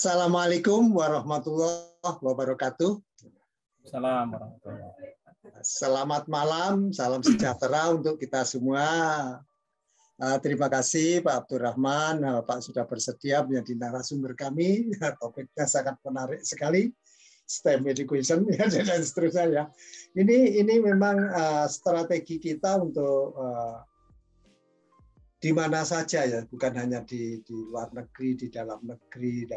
Assalamualaikum warahmatullahi wabarakatuh. Assalamualaikum. Selamat malam, salam sejahtera untuk kita semua. Terima kasih Pak Abdurrahman, Pak sudah bersedia menjadi narasumber kami. Topiknya sangat menarik sekali, STEM education dan seterusnya ya. Ini memang strategi kita untuk di mana saja ya, bukan hanya di luar negeri, di dalam negeri.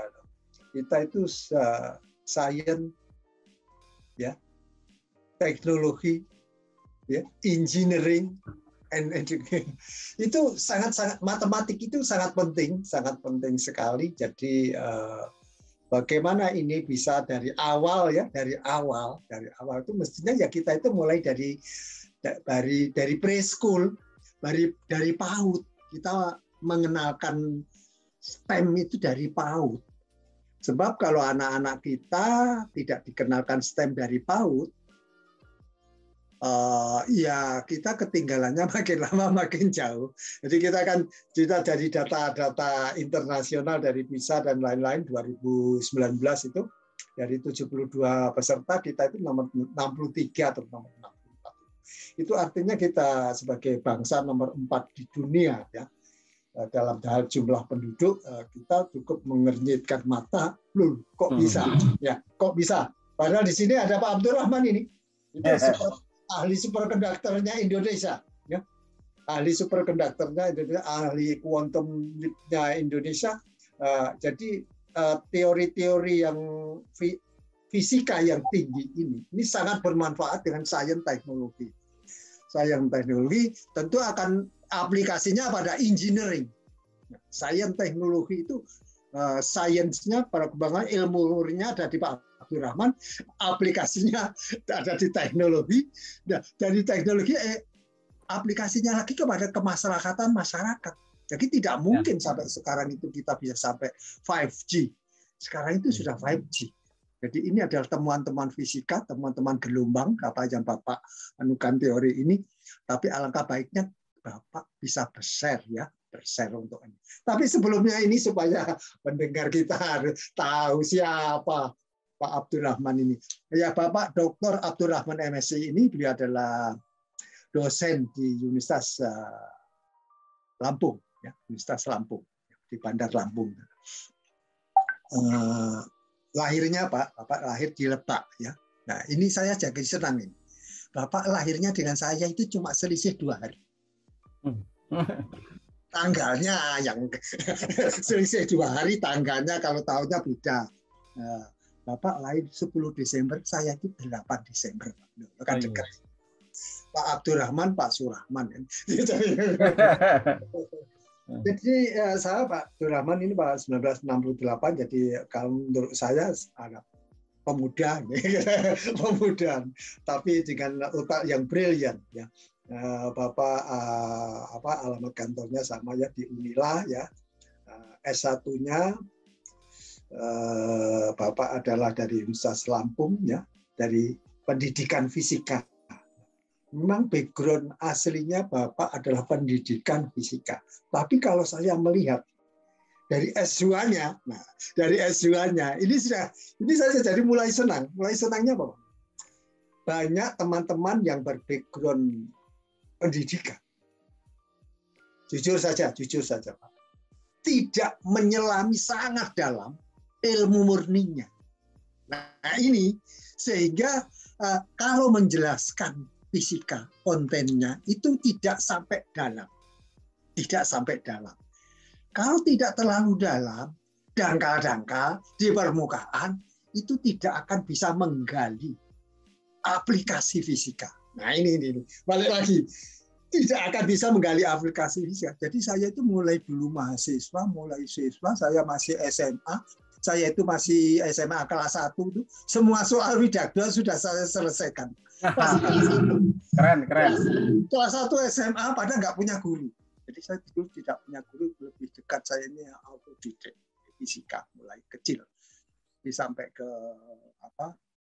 Kita itu science, ya, teknologi, ya, engineering, and education. Itu sangat matematik itu sangat penting sekali. Jadi bagaimana ini bisa dari awal ya, dari awal itu mestinya ya kita itu mulai dari preschool, dari PAUD. Kita mengenalkan STEM itu dari PAUD. Sebab kalau anak-anak kita tidak dikenalkan STEM dari PAUD, ya kita ketinggalannya makin lama makin jauh. Jadi kita dari data internasional dari PISA dan lain-lain 2019 itu dari 72 peserta kita itu nomor 63 atau nomor 64. Itu artinya kita sebagai bangsa nomor 4 di dunia ya. Dalam hal jumlah penduduk kita cukup mengernyitkan mata, loh kok bisa ya, kok bisa. Padahal di sini ada Pak Abdurrahman ini. Itu ahli superkonduktornya Indonesia, ya. Ahli superkonduktornya Indonesia, ahli kuantumnya Indonesia. Jadi teori-teori yang fisika yang tinggi ini sangat bermanfaat dengan sains teknologi. Sains teknologi tentu akan aplikasinya pada engineering. Sains teknologi itu sainsnya, perkembangan ilmu murninya ada di Pak Abdurrahman, aplikasinya ada di teknologi. Nah, dari teknologi aplikasinya lagi kepada kemasyarakatan masyarakat. Jadi tidak mungkin sampai sekarang itu kita bisa sampai 5G. Sekarang itu sudah 5G. Jadi ini adalah temuan-temuan fisika, temuan-temuan gelombang, apa yang Bapak anukan teori ini. Tapi alangkah baiknya Bapak bisa share ya, share untuk ini. Tapi sebelumnya ini supaya pendengar kita harus tahu siapa Pak Abdurrahman ini. Ya, Bapak Dr. Abdurrahman MSc ini beliau adalah dosen di Universitas Lampung, ya, Universitas Lampung di Bandar Lampung. Lahirnya Bapak lahir di Lebak ya. Nah ini saya jadi senang ini. Bapak lahirnya dengan saya itu cuma selisih 2 hari. Tanggalnya yang selisih 2 hari, tanggalnya kalau tahunnya beda. Bapak lahir 10 Desember, saya itu 8 Desember. Kan dekat. Pak Abdurrahman, Pak Surahman. Jadi saya Pak Abdurrahman ini Pak 1968, jadi kalau menurut saya ada pemuda, pemuda, tapi dengan otak yang brilian ya. Bapak alamat kantornya sama ya di Unila ya. S1-nya Bapak adalah dari Universitas Lampung ya, dari pendidikan fisika. Memang background aslinya Bapak adalah pendidikan fisika. Tapi kalau saya melihat dari S2-nya, nah dari S2-nya ini saya jadi mulai senang. Mulai senangnya Bapak. Banyak teman-teman yang berbackground pendidikan. Jujur saja Pak. Tidak menyelami sangat dalam ilmu murninya. Nah ini sehingga kalau menjelaskan fisika kontennya itu tidak sampai dalam. Kalau tidak terlalu dalam, dangkal-dangkal di permukaan, itu tidak akan bisa menggali aplikasi fisika. Nah ini balik lagi, tidak akan bisa menggali aplikasi fisika. Jadi saya itu mulai dulu siswa, saya masih SMA, saya itu masih SMA kelas 1 itu semua soal Widagdo sudah saya selesaikan. Keren. Kelas 1 SMA padahal nggak punya guru. Jadi saya dulu tidak punya guru, lebih dekat saya ini autodidak fisika mulai kecil. Sampai ke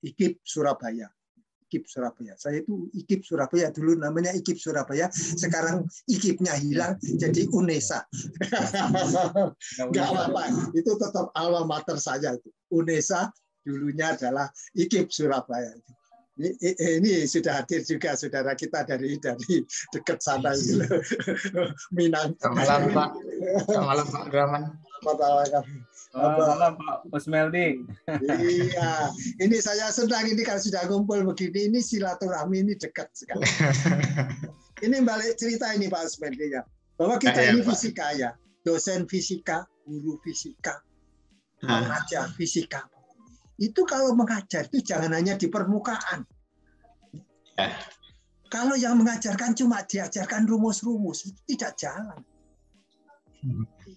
IKIP Surabaya. IKIP Surabaya. Saya itu IKIP Surabaya, dulu namanya IKIP Surabaya, sekarang IKIP-nya hilang jadi UNESA. Nggak apa-apa, itu tetap alma mater saya itu. UNESA dulunya adalah IKIP Surabaya. Ini sudah hadir juga saudara kita dari dekat sana itu, Minang. Selamat malam Pak. Selamat malam Pak Abdurrahman. Malam Pak Kusmeldi. Iya, ini saya senang ini kalau sudah kumpul begini, ini silaturahmi ini dekat sekali. Ini balik cerita ini Pak Kusmeldi ya, bahwa kita ini fisika ya, dosen fisika, guru fisika, pengajar fisika. Itu kalau mengajar itu jangan hanya di permukaan. Kalau yang mengajarkan cuma diajarkan rumus-rumus itu tidak jalan.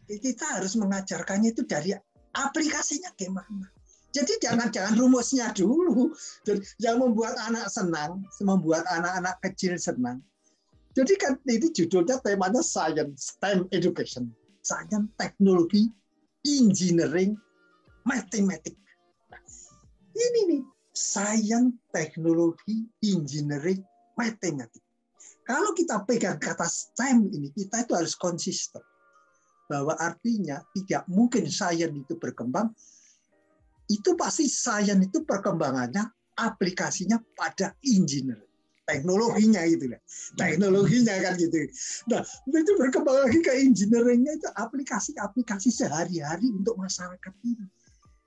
Kita harus mengajarkannya itu dari aplikasinya gimana. Jadi jangan rumusnya dulu. Yang membuat anak senang, membuat anak-anak kecil senang. Jadi kan ini judulnya temanya Science, STEM Education. Science, teknologi, engineering, matematik. Ini nih, sains, teknologi, engineering, matematik. Kalau kita pegang kata STEM ini, kita itu harus konsisten. Bahwa artinya tidak mungkin sains itu berkembang, itu pasti sains itu perkembangannya, aplikasinya pada engineering. Teknologinya gitu lah. Teknologinya kan gitu. Nah, itu berkembang lagi ke engineeringnya itu aplikasi-aplikasi sehari-hari untuk masyarakat ini.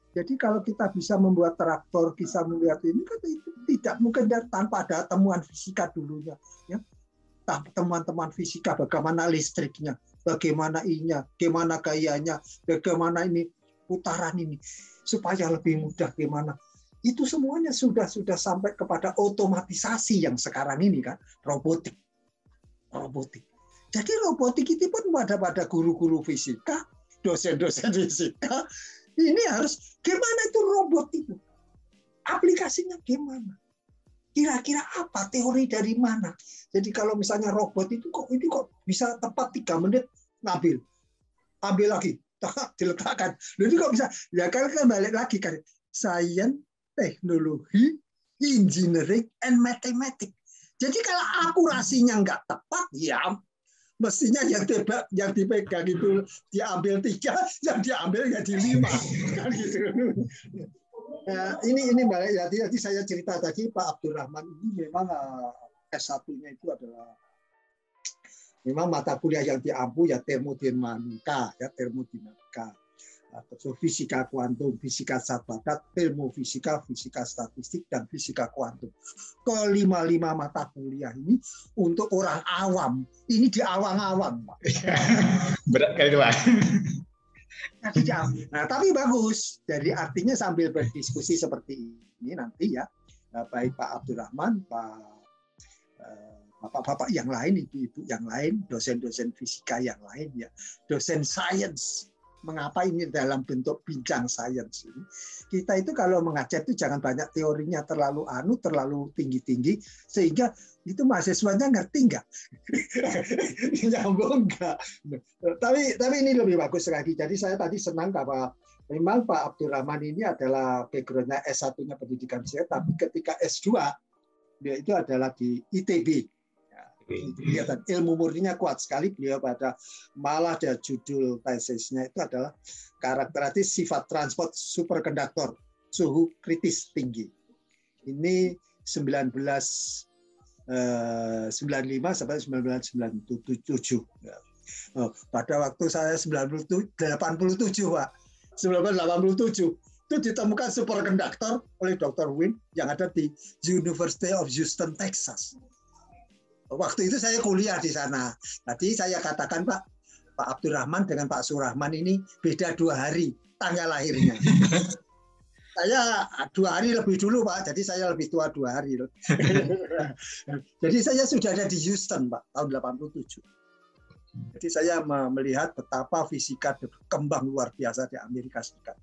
Jadi kalau kita bisa membuat traktor, bisa membuat ini kan itu tidak mungkin tanpa ada temuan fisika dulunya, ya. Teman-teman fisika bagaimana listriknya, bagaimana ininya, bagaimana gayanya, bagaimana ini putaran ini supaya lebih mudah gimana. Itu semuanya sudah sampai kepada otomatisasi yang sekarang ini kan, robotik. Jadi robotik itu pun pada guru-guru fisika, dosen-dosen fisika. Ini harus gimana itu robot itu? Aplikasinya gimana? Kira-kira apa? Teori dari mana? Jadi kalau misalnya robot itu kok bisa tepat 3 menit ngambil. Ambil lagi, diletakkan. Jadi kok bisa? Ya kan balik lagi kan. Science, teknologi, engineering, and mathematics. Jadi kalau akurasinya nggak tepat, ya mestinya yang dipegang itu diambil 3, yang diambil jadi 5, kan gitu. Nah, ini balik ya. Jadi saya cerita tadi Pak Abdurrahman ini memang S1-nya itu adalah memang mata kuliah yang diampu ya termodinamika, atau fisika kuantum, fisika zat padat, ilmu fisika, fisika statistik, dan fisika kuantum. Kelima-lima mata kuliah ini untuk orang awam, ini di awang-awang, Pak. Berat kali itu, Pak. Nah, tapi bagus. Jadi artinya sambil berdiskusi seperti ini nanti ya, baik Pak Abdurrahman, Bapak-bapak yang lain, ibu-ibu yang lain, dosen-dosen fisika yang lain ya, dosen sains. Mengapa ini dalam bentuk bincang sains ini? Kita itu kalau mengajar itu jangan banyak teorinya terlalu terlalu tinggi-tinggi sehingga itu mahasiswanya ngerti nggak? Nyambung nggak? Tapi ini lebih bagus lagi. Jadi saya tadi senang bahwa memang Pak Abdurrahman ini adalah background-nya S1-nya pendidikan saya, tapi ketika S2 dia itu adalah di ITB. Kelihatan ilmu murninya kuat sekali. Beliau malah ada judul tesisnya itu adalah karakteristik sifat transport superkonduktor suhu kritis tinggi. Ini 1995 sampai 1997. Pada waktu saya 87 Pak, 1987 itu ditemukan superkonduktor oleh Dr. Wynn yang ada di University of Houston, Texas. Waktu itu saya kuliah di sana. Tadi saya katakan Pak Abdurrahman dengan Pak Surahman ini beda 2 hari tanggal lahirnya. Saya 2 hari lebih dulu Pak, jadi saya lebih tua 2 hari. Jadi saya sudah ada di Houston Pak tahun 87. Jadi saya melihat betapa fisika berkembang luar biasa di Amerika Serikat.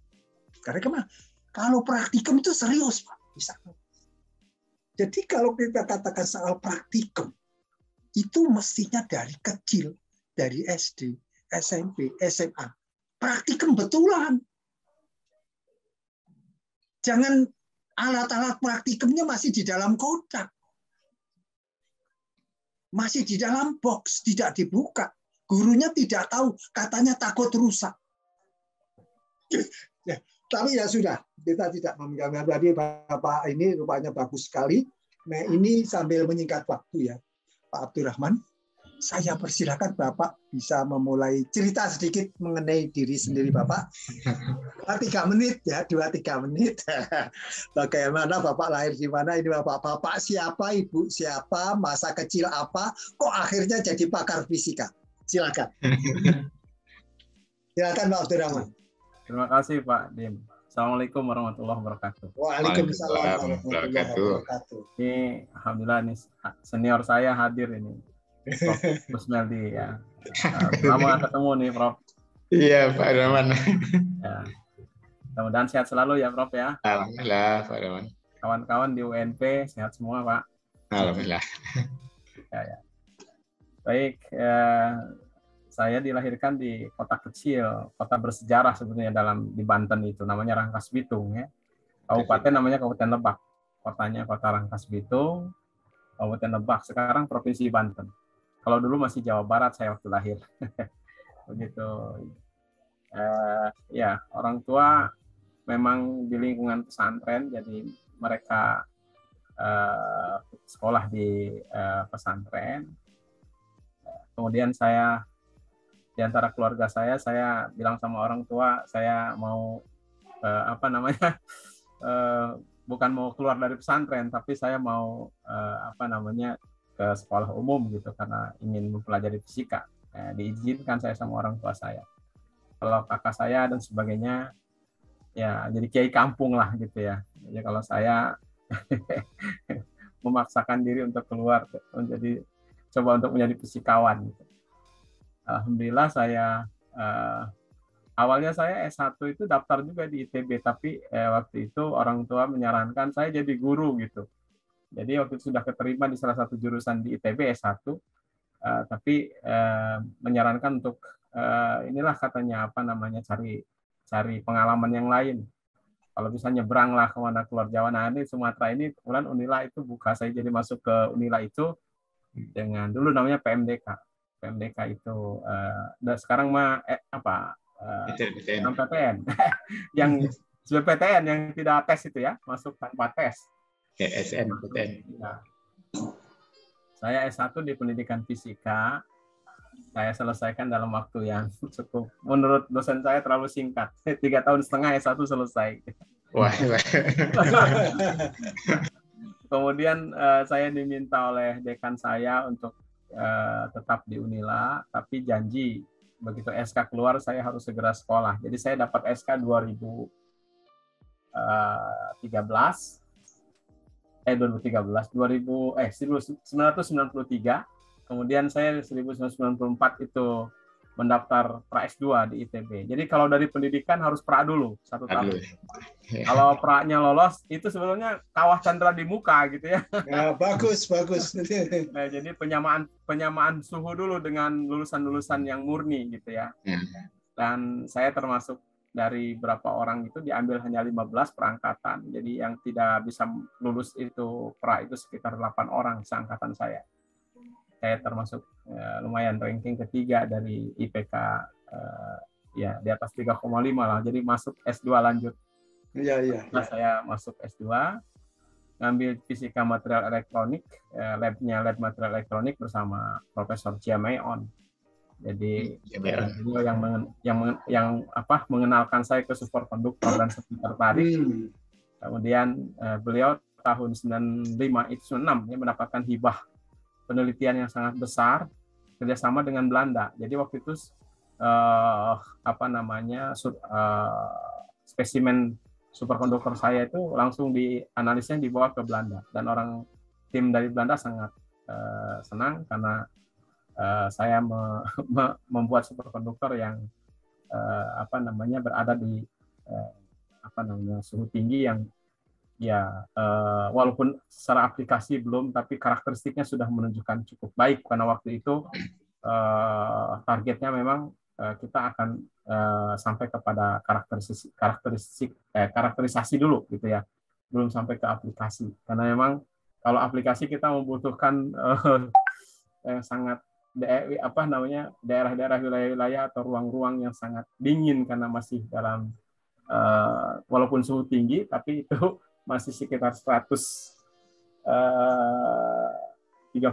Karena kalau praktikum itu serius Pak. Bisa. Jadi kalau kita katakan soal praktikum, itu mestinya dari kecil, dari SD, SMP, SMA. Praktikum betulan. Jangan Alat-alat praktikumnya masih di dalam kotak. Masih di dalam box, tidak dibuka. Gurunya tidak tahu, katanya takut rusak. Ya, tapi ya sudah, kita tidak mengganggu. Tadi Bapak ini rupanya bagus sekali. Nah, ini sambil menyingkat waktu ya, Pak Abdurrahman. Saya persilakan Bapak bisa memulai cerita sedikit mengenai diri sendiri Bapak. 2-3 menit ya, 2-3 menit. Bagaimana Bapak lahir di mana, ini Bapak siapa, Ibu siapa, masa kecil apa, kok akhirnya jadi pakar fisika. Silakan. Silakan Pak Abdurrahman. Terima kasih Pak Dim. Assalamualaikum warahmatullahi wabarakatuh. Waalaikumsalam warahmatullahi wabarakatuh. Ini alhamdulillah nih senior saya hadir ini. Prof. Kusmeldi ya. Lama ketemu nih Prof. Iya Pak Rahman. Ya. Mudah-mudahan sehat selalu ya Prof ya. Alhamdulillah Pak Rahman. Kawan-kawan di UNP sehat semua Pak. Alhamdulillah. Ya. Baik, saya dilahirkan di kota kecil, kota bersejarah sebetulnya di Banten itu, namanya Rangkas Bitung ya. Kabupaten namanya Kabupaten Lebak. Kotanya Kota Rangkas Bitung, Kabupaten Lebak. Sekarang Provinsi Banten. Kalau dulu masih Jawa Barat saya waktu lahir. Begitu. Ya, orang tua memang di lingkungan pesantren, jadi mereka sekolah di pesantren. Kemudian saya di antara keluarga saya bilang sama orang tua saya mau bukan mau keluar dari pesantren, tapi saya mau ke sekolah umum gitu karena ingin mempelajari fisika. Diizinkan saya sama orang tua saya. Kalau kakak saya dan sebagainya ya jadi kiai kampung lah gitu ya. Jadi kalau saya memaksakan diri untuk keluar coba untuk menjadi fisikawan gitu. Alhamdulillah saya awalnya saya S1 itu daftar juga di ITB, tapi waktu itu orang tua menyarankan saya jadi guru gitu. Jadi waktu itu sudah keterima di salah satu jurusan di ITB S1, tapi menyarankan untuk inilah katanya cari pengalaman yang lain. Kalau bisa nyebrang lah kemana keluar Jawa. Nah ini Sumatera ini kemudian Unila itu buka, saya jadi masuk ke Unila itu dengan dulu namanya PMDK. PMDK itu sekarang mah PTN yang SBPTN yang tidak tes itu ya, masuk tanpa tes. SNPTN. Ya. Saya S1 di pendidikan fisika. Saya selesaikan dalam waktu yang cukup, menurut dosen saya terlalu singkat. 3,5 tahun S1 selesai. Wah. Kemudian saya diminta oleh dekan saya untuk tetap di Unila, tapi janji begitu SK keluar saya harus segera sekolah. Jadi saya dapat SK 1993, kemudian saya 1994 itu mendaftar pra S2 di ITB. Jadi kalau dari pendidikan harus pra dulu 1 tahun. Kalau pra-nya lolos itu sebetulnya kawah candra di muka gitu ya. Ya, bagus. Nah, jadi penyamaan suhu dulu dengan lulusan-lulusan yang murni gitu ya. Dan saya termasuk dari berapa orang itu diambil hanya 15 perangkatan. Jadi yang tidak bisa lulus itu pra itu sekitar 8 orang seangkatan saya. Saya termasuk lumayan ranking ketiga dari IPK ya di atas 3,5 lah. Jadi masuk S2 lanjut. Iya. Nah, saya masuk S2 ngambil fisika material elektronik, lab material elektronik bersama Profesor Chiamaeon. Jadi beliau yang mengenalkan saya ke superkonduktor dan saya tertarik. Kemudian beliau tahun 96 dia mendapatkan hibah penelitian yang sangat besar kerjasama dengan Belanda. Jadi waktu itu spesimen superkonduktor saya itu langsung dianalisnya dibawa ke Belanda dan tim dari Belanda sangat senang karena saya membuat superkonduktor yang berada di suhu tinggi yang ya walaupun secara aplikasi belum, tapi karakteristiknya sudah menunjukkan cukup baik karena waktu itu targetnya memang kita akan sampai kepada karakterisasi dulu gitu ya. belum sampai ke aplikasi. Karena memang kalau aplikasi kita membutuhkan yang sangat daerah-daerah wilayah-wilayah atau ruang-ruang yang sangat dingin karena masih dalam walaupun suhu tinggi tapi itu masih sekitar 36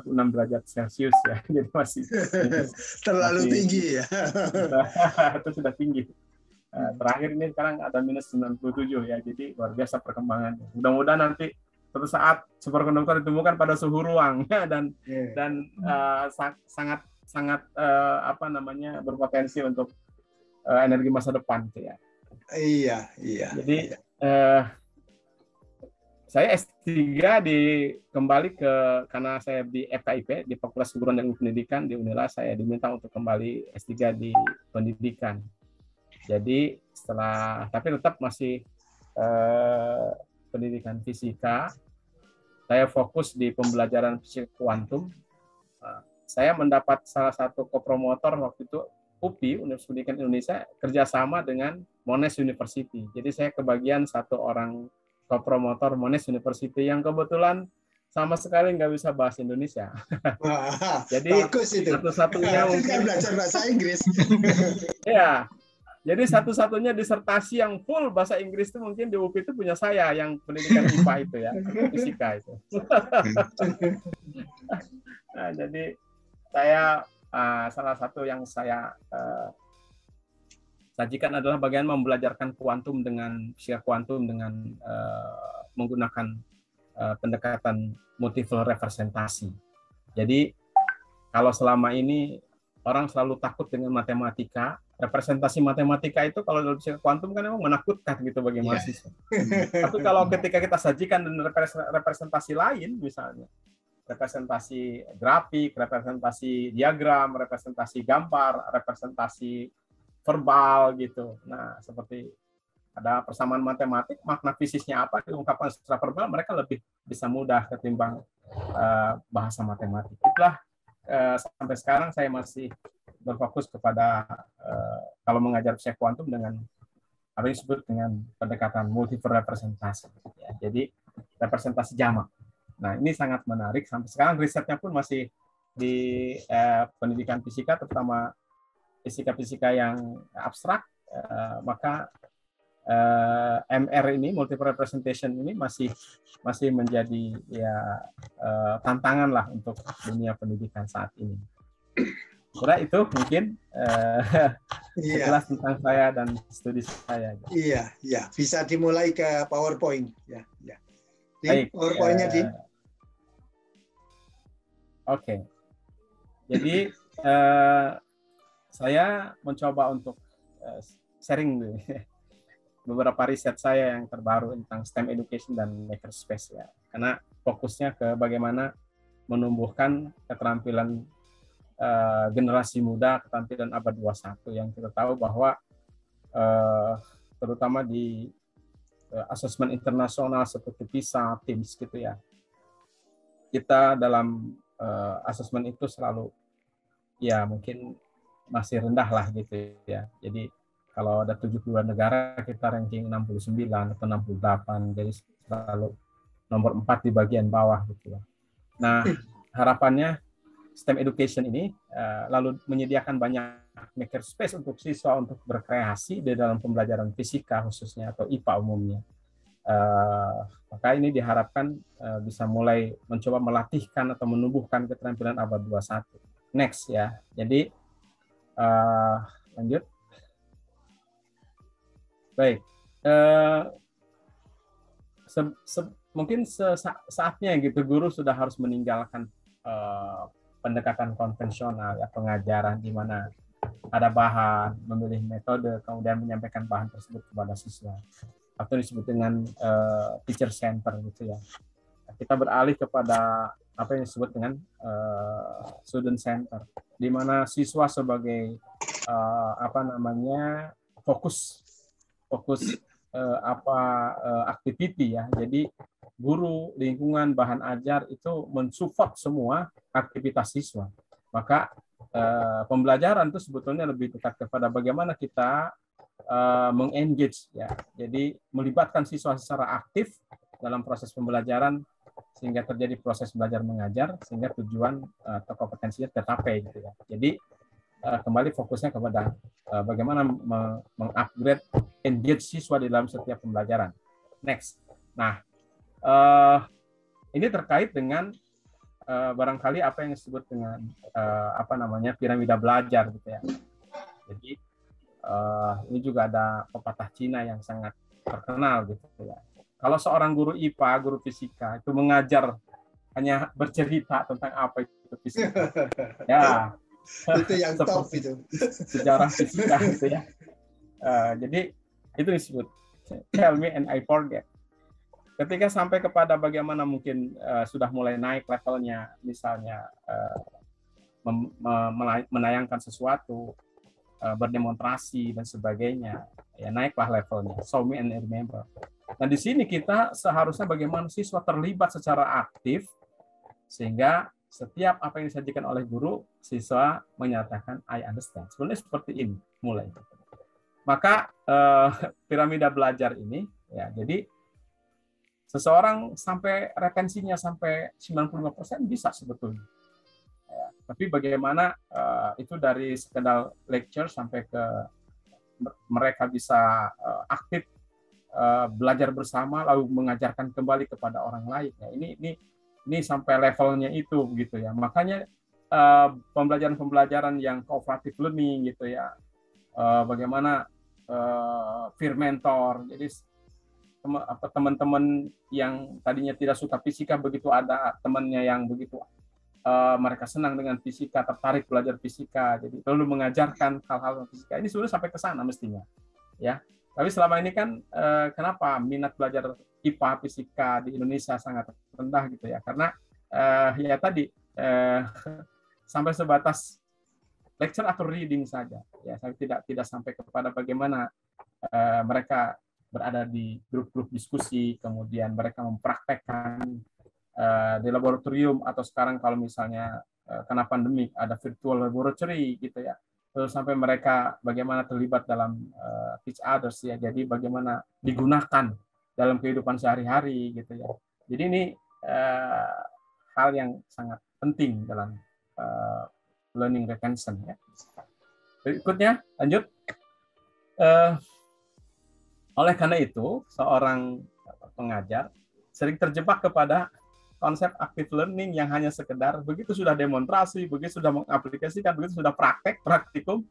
derajat Celcius ya. Jadi masih terlalu tinggi ya. Itu sudah tinggi. Terakhir ini sekarang ada minus 97 ya. Jadi luar biasa perkembangan. Mudah-mudahan nanti suatu saat superkonduktor ditemukan pada suhu ruang ya, dan sangat berpotensi untuk energi masa depan gitu ya. Iya. Jadi saya S3 kembali karena saya di FKIP, di Fakultas Keguruan dan Pendidikan di Unila, saya diminta untuk kembali S3 di pendidikan. Jadi tapi tetap masih pendidikan fisika. Saya fokus di pembelajaran fisika kuantum. Saya mendapat salah satu kopromotor waktu itu UPI, Universitas Pendidikan Indonesia, kerjasama dengan Monash University. Jadi saya kebagian satu orang kopromotor Monash University yang kebetulan sama sekali nggak bisa bahasa Indonesia. Wah, jadi bagus itu. Satu-satunya kan belajar bahasa Inggris. Ya, jadi satu-satunya disertasi yang full bahasa Inggris itu mungkin di UPI itu punya saya yang pendidikan IPA itu ya, fisika itu. Nah, jadi saya salah satu yang saya sajikan adalah bagaimana membelajarkan kuantum dengan fisika kuantum dengan menggunakan pendekatan multiple representasi. Jadi kalau selama ini orang selalu takut dengan matematika, representasi matematika itu kalau dalam fisika kuantum kan memang menakutkan gitu bagi mahasiswa. Tapi kalau ketika kita sajikan dengan representasi lain, misalnya representasi grafik, representasi diagram, representasi gambar, representasi verbal gitu. Nah, seperti ada persamaan matematik, makna fisiknya apa diungkapkan secara verbal, mereka lebih bisa mudah ketimbang bahasa matematik. Itulah sampai sekarang saya masih berfokus kepada kalau mengajar fisika kuantum dengan apa yang disebut dengan pendekatan multiple representasi. Ya, jadi representasi jamak. Nah, ini sangat menarik. Sampai sekarang risetnya pun masih di pendidikan fisika, terutama fisika-fisika yang abstrak, maka MR ini, multiple representation ini masih menjadi tantangan lah untuk dunia pendidikan saat ini. Kira itu mungkin sekilas tentang saya dan studi saya. Iya, bisa dimulai ke PowerPoint. Ya. Baik, PowerPoint-nya, Din. Oke. Jadi saya mencoba untuk sharing beberapa riset saya yang terbaru tentang STEM education dan makerspace ya. Karena fokusnya ke bagaimana menumbuhkan keterampilan generasi muda, keterampilan abad 21 yang kita tahu bahwa terutama di asesmen internasional seperti PISA, TIMSS gitu ya. Kita dalam asesmen itu selalu ya mungkin masih rendah lah gitu ya. Jadi kalau ada 72 negara kita ranking 69 atau 68, jadi selalu nomor 4 di bagian bawah gitu ya. Nah, harapannya STEM education ini lalu menyediakan banyak makerspace untuk siswa untuk berkreasi di dalam pembelajaran fisika khususnya atau IPA umumnya. Maka ini diharapkan bisa mulai mencoba melatihkan atau menumbuhkan keterampilan abad 21. Next ya. Jadi lanjut. Baik. Mungkin saatnya gitu guru sudah harus meninggalkan pendekatan konvensional ya, pengajaran di mana ada bahan, memilih metode, kemudian menyampaikan bahan tersebut kepada siswa. Atau disebut dengan teacher center gitu ya. Kita beralih kepada apa yang disebut dengan student center, di mana siswa sebagai fokus activity ya. Jadi guru, lingkungan, bahan ajar itu mensupport semua aktivitas siswa. Maka pembelajaran itu sebetulnya lebih dekat kepada bagaimana kita mengengage ya. Jadi melibatkan siswa secara aktif dalam proses pembelajaran sehingga terjadi proses belajar mengajar sehingga tujuan atau kompetensinya tercapai gitu ya. Jadi kembali fokusnya kepada bagaimana mengupgrade engage siswa di dalam setiap pembelajaran. Next. Nah, ini terkait dengan barangkali apa yang disebut dengan piramida belajar gitu ya. Jadi ini juga ada pepatah Cina yang sangat terkenal gitu ya. Kalau seorang guru IPA, guru fisika itu mengajar hanya bercerita tentang apa itu fisika, ya itu yang top itu. Sejarah fisika gitu ya. Jadi itu disebut tell me and I forget. Ketika sampai kepada bagaimana mungkin sudah mulai naik levelnya, misalnya menayangkan sesuatu, berdemonstrasi dan sebagainya, ya naiklah levelnya. Show me and I remember. Nah di sini kita seharusnya bagaimana siswa terlibat secara aktif sehingga setiap apa yang disajikan oleh guru, siswa menyatakan I understand. Sebenarnya seperti ini mulai. Maka piramida belajar ini, ya jadi seseorang sampai retensinya sampai 95% bisa sebetulnya. Ya, tapi bagaimana itu dari sekedar lecture sampai ke mereka bisa aktif belajar bersama lalu mengajarkan kembali kepada orang lain. Ya, ini sampai levelnya itu begitu ya. Makanya pembelajaran yang cooperative learning gitu ya. Bagaimana peer mentor. Jadi teman-teman yang tadinya tidak suka fisika begitu ada temannya yang begitu mereka senang dengan fisika, tertarik belajar fisika, jadi lalu mengajarkan hal-hal fisika. Ini sudah sampai ke sana mestinya, ya. Tapi selama ini kan kenapa minat belajar IPA fisika di Indonesia sangat rendah gitu ya? Karena ya tadi sampai sebatas lecture atau reading saja, ya. Saya tidak sampai kepada bagaimana mereka berada di grup-grup diskusi, kemudian mereka mempraktekkan di laboratorium atau sekarang kalau misalnya karena pandemi ada virtual laboratory gitu ya. Terus sampai mereka bagaimana terlibat dalam teach others ya. Jadi bagaimana digunakan dalam kehidupan sehari-hari gitu ya. Jadi ini hal yang sangat penting dalam learning retention ya. Berikutnya lanjut. Oleh karena itu, seorang pengajar sering terjebak kepada konsep active learning yang hanya sekedar begitu sudah demonstrasi, begitu sudah mengaplikasikan, begitu sudah praktikum,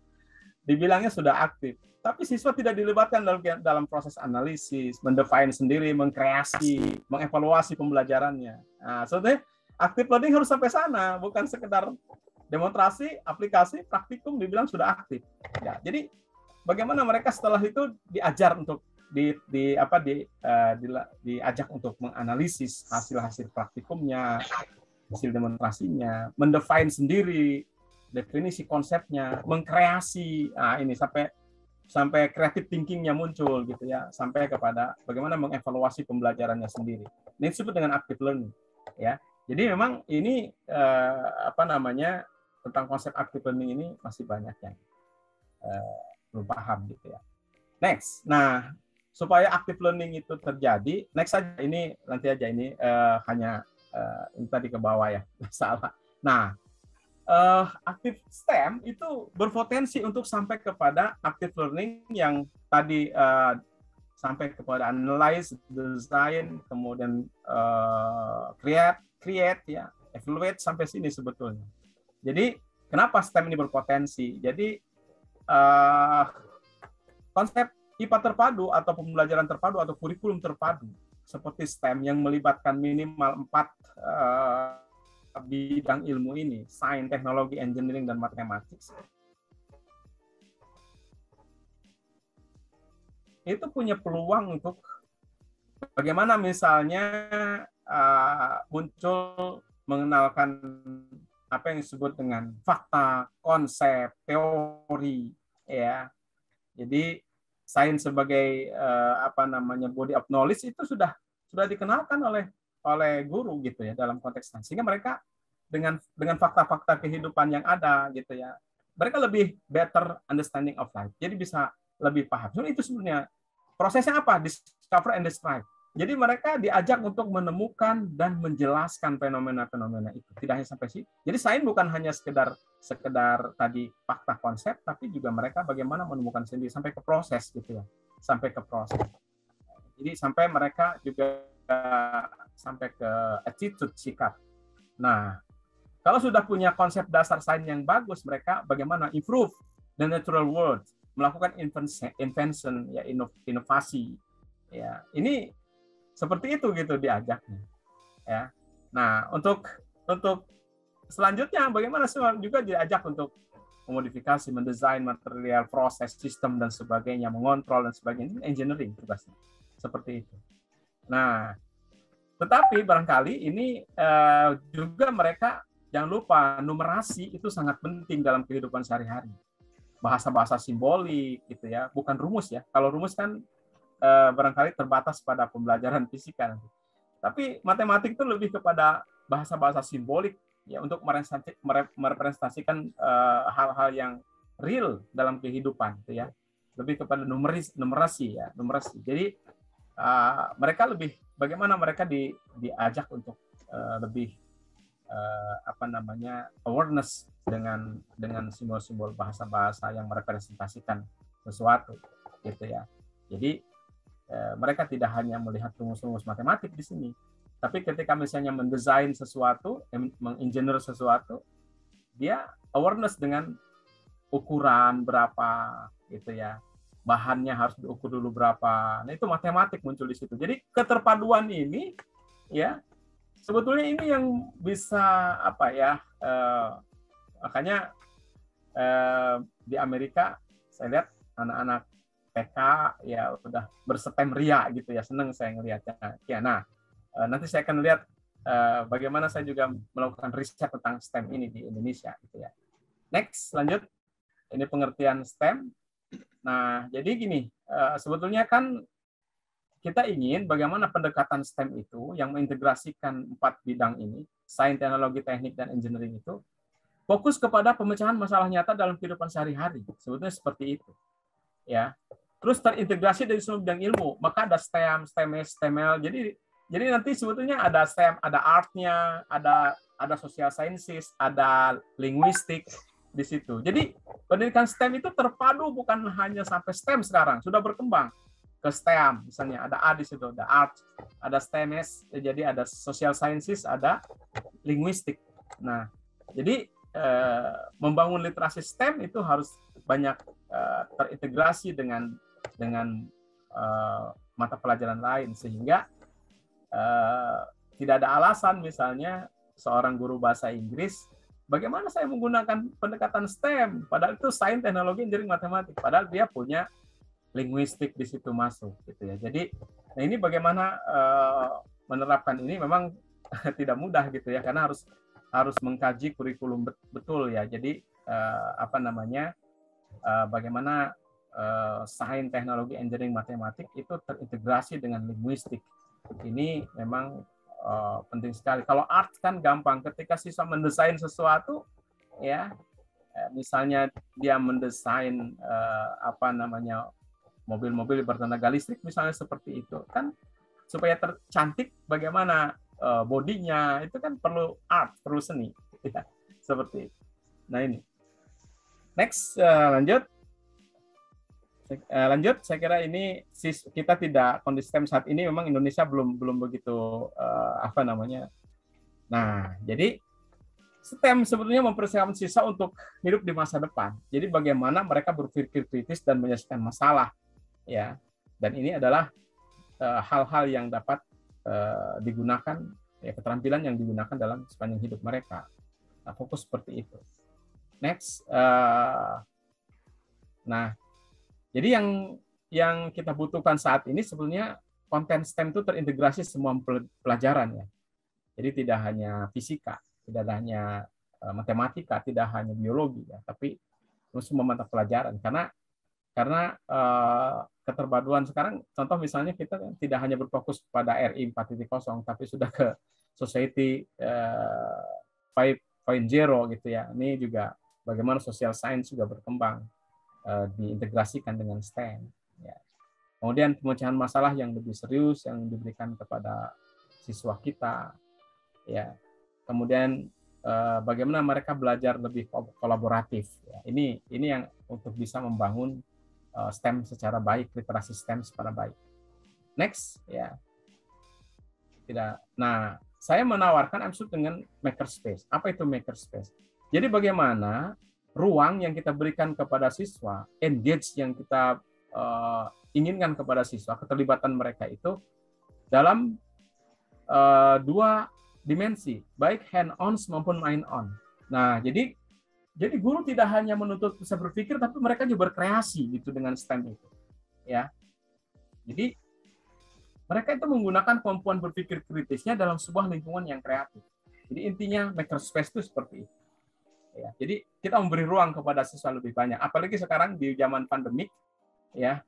dibilangnya sudah aktif. Tapi siswa tidak dilibatkan dalam proses analisis, mendefine sendiri, mengkreasi, mengevaluasi pembelajarannya. Nah, sebenarnya active learning harus sampai sana, bukan sekedar demonstrasi, aplikasi, praktikum dibilang sudah aktif. Ya, jadi bagaimana mereka setelah itu diajar untuk diajak untuk menganalisis hasil-hasil praktikumnya, hasil demonstrasinya, mendefine sendiri definisi konsepnya, mengkreasi. Nah, ini sampai creative thinking-nya muncul gitu ya, sampai kepada bagaimana mengevaluasi pembelajarannya sendiri. Ini disebut dengan active learning ya. Jadi memang ini tentang konsep active learning ini masih banyak yang belum paham gitu ya. Next. Nah, supaya active learning itu terjadi, next saja ini nanti aja ini hanya ini tadi ke bawah ya, salah. Nah, active STEM itu berpotensi untuk sampai kepada active learning yang tadi sampai kepada analyze, design, kemudian create ya, evaluate sampai sini sebetulnya. Jadi kenapa STEM ini berpotensi? Jadi konsep IPA terpadu atau pembelajaran terpadu atau kurikulum terpadu seperti STEM yang melibatkan minimal 4 bidang ilmu ini, sains, teknologi, engineering, dan matematik, itu punya peluang untuk bagaimana misalnya muncul mengenalkan apa yang disebut dengan fakta, konsep, teori, ya. Jadi sains sebagai body of knowledge itu sudah dikenalkan oleh guru gitu ya dalam konteks sains. Sehingga mereka dengan fakta-fakta kehidupan yang ada gitu ya, mereka lebih better understanding of life. Jadi bisa lebih paham. So, itu sebenarnya prosesnya apa? Discover and describe. Jadi mereka diajak untuk menemukan dan menjelaskan fenomena-fenomena itu. Tidak hanya sampai sih. Jadi sains bukan hanya sekedar tadi fakta konsep, tapi juga mereka bagaimana menemukan sendiri sampai ke proses gitu ya, sampai ke proses. Jadi sampai mereka juga sampai ke attitude, sikap. Nah, kalau sudah punya konsep dasar sains yang bagus, mereka bagaimana improve the natural world, melakukan invention, ya inovasi. Ya, ini seperti itu gitu diajaknya. Ya. Nah, untuk selanjutnya bagaimana juga diajak untuk memodifikasi, mendesain material, proses, sistem dan sebagainya, mengontrol dan sebagainya. Ini engineering tugasnya. Seperti itu. Nah, tetapi barangkali ini juga mereka jangan lupa numerasi itu sangat penting dalam kehidupan sehari-hari. Bahasa-bahasa simbolik gitu ya, bukan rumus ya. Kalau rumus kan barangkali terbatas pada pembelajaran fisika. Tapi matematik itu lebih kepada bahasa-bahasa simbolik ya untuk merepresentasikan hal-hal yang real dalam kehidupan gitu ya. Lebih kepada numerasi ya, numerasi. Jadi mereka lebih bagaimana mereka diajak untuk lebih awareness dengan simbol-simbol bahasa-bahasa yang merepresentasikan sesuatu gitu ya. Jadi mereka tidak hanya melihat rumus-rumus matematik di sini, tapi ketika misalnya mendesain sesuatu, menginsinyur sesuatu, dia awareness dengan ukuran berapa gitu ya, bahannya harus diukur dulu berapa. Nah itu matematik muncul di situ. Jadi keterpaduan ini ya sebetulnya ini yang bisa makanya di Amerika saya lihat anak-anak PK ya udah berstem ria gitu ya, seneng saya ngelihatnya. Ya, nah nanti saya akan lihat bagaimana saya juga melakukan riset tentang STEM ini di Indonesia gitu ya. Next, lanjut. Ini pengertian STEM. Nah, jadi gini, sebetulnya kan kita ingin bagaimana pendekatan STEM itu yang mengintegrasikan 4 bidang ini, sains, teknologi, teknik, dan engineering itu, fokus kepada pemecahan masalah nyata dalam kehidupan sehari-hari. Sebetulnya seperti itu. Ya. Terus terintegrasi dari semua bidang ilmu, maka ada STEM, STEMS, STEML. Jadi nanti sebetulnya ada STEM, ada art-nya, ada social sciences, ada linguistik di situ. Jadi pendidikan STEM itu terpadu bukan hanya sampai STEM sekarang, sudah berkembang ke STEM, misalnya ada A di situ, ada art, ada STEMS, jadi ada social sciences, ada linguistik. Nah, jadi membangun literasi STEM itu harus banyak terintegrasi dengan mata pelajaran lain sehingga tidak ada alasan misalnya seorang guru bahasa Inggris bagaimana saya menggunakan pendekatan STEM padahal itu sains, teknologi, engineering, matematik padahal dia punya linguistik di situ masuk gitu ya. Jadi nah ini bagaimana menerapkan ini memang tidak mudah gitu ya karena harus mengkaji kurikulum betul ya. Jadi bagaimana sains, teknologi, engineering, matematik itu terintegrasi dengan linguistik. Ini memang penting sekali. Kalau art kan gampang, ketika siswa mendesain sesuatu, ya, misalnya dia mendesain mobil-mobil bertenaga listrik, misalnya seperti itu, kan supaya tercantik, bagaimana bodinya itu kan perlu art, perlu seni, ya, seperti itu. Nah ini, next lanjut. Saya kira ini kita tidak konsisten saat ini memang Indonesia belum begitu Nah, jadi STEM sebetulnya mempersiapkan siswa untuk hidup di masa depan. Jadi bagaimana mereka berpikir kritis dan menyelesaikan masalah ya. Dan ini adalah hal-hal yang dapat digunakan ya keterampilan yang digunakan dalam sepanjang hidup mereka. Nah, fokus seperti itu. Next nah jadi yang kita butuhkan saat ini sebetulnya konten STEM itu terintegrasi semua pelajaran ya. Jadi tidak hanya fisika, tidak hanya matematika, tidak hanya biologi ya, tapi semua mata pelajaran karena keterpaduan sekarang contoh misalnya kita tidak hanya berfokus pada RI 4.0 tapi sudah ke society 5.0 gitu ya. Ini juga bagaimana social science juga berkembang diintegrasikan dengan STEM. Ya. Kemudian pemecahan masalah yang lebih serius yang diberikan kepada siswa kita, ya. Kemudian bagaimana mereka belajar lebih kolaboratif. Ya. Ini yang untuk bisa membangun STEM secara baik, literasi STEM secara baik. Next, ya. Tidak. Nah, saya menawarkan Amsud dengan makerspace. Apa itu makerspace? Jadi bagaimana ruang yang kita berikan kepada siswa, engage yang kita inginkan kepada siswa, keterlibatan mereka itu dalam dua dimensi, baik hand-on maupun mind-on. Nah, jadi guru tidak hanya menuntut bisa berpikir, tapi mereka juga berkreasi gitu dengan STEM itu, ya. Jadi mereka itu menggunakan kemampuan berpikir kritisnya dalam sebuah lingkungan yang kreatif. Jadi intinya makerspace itu seperti itu. Ya, jadi kita memberi ruang kepada siswa lebih banyak. Apalagi sekarang di zaman pandemik, ya,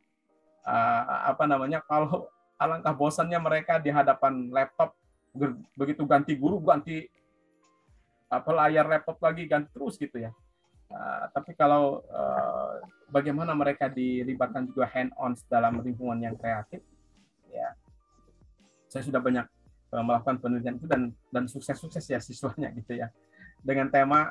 kalau alangkah bosannya mereka di hadapan laptop, begitu ganti guru, ganti layar laptop lagi, ganti terus gitu ya. Tapi kalau bagaimana mereka dilibatkan juga hand-on dalam lingkungan yang kreatif, ya. Saya sudah banyak melakukan penelitian itu dan sukses-sukses ya siswanya gitu ya. Dengan tema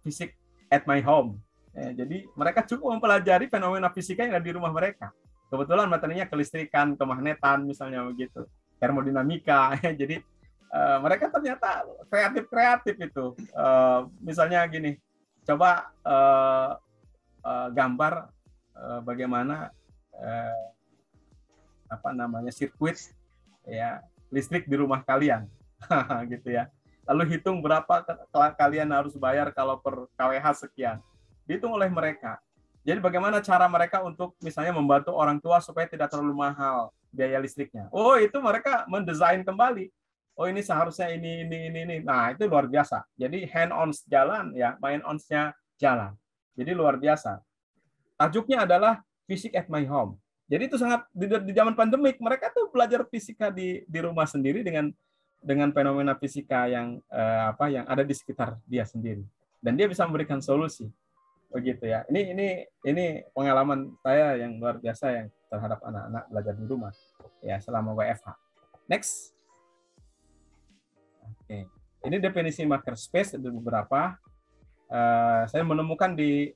fisik at my home. Jadi mereka cukup mempelajari fenomena fisika yang ada di rumah mereka. Kebetulan materinya kelistrikan, kemagnetan misalnya begitu, termodinamika. Jadi mereka ternyata kreatif itu. Misalnya gini, coba gambar bagaimana sirkuit ya listrik di rumah kalian, gitu ya. Lalu hitung berapa kalian harus bayar kalau per kWh sekian. Dihitung oleh mereka. Jadi bagaimana cara mereka untuk misalnya membantu orang tua supaya tidak terlalu mahal biaya listriknya. Oh, itu mereka mendesain kembali. Oh, ini seharusnya ini. Nah, itu luar biasa. Jadi hand-on jalan ya, mind-on-nya jalan. Jadi luar biasa. Tajuknya adalah Physics at My Home. Jadi itu sangat di zaman pandemik mereka tuh belajar fisika di rumah sendiri dengan fenomena fisika yang yang ada di sekitar dia sendiri, dan dia bisa memberikan solusi begitu ya. Ini pengalaman saya yang luar biasa yang terhadap anak-anak belajar di rumah ya selama WFH. Next. Oke. Ini definisi makerspace ada beberapa. Saya menemukan di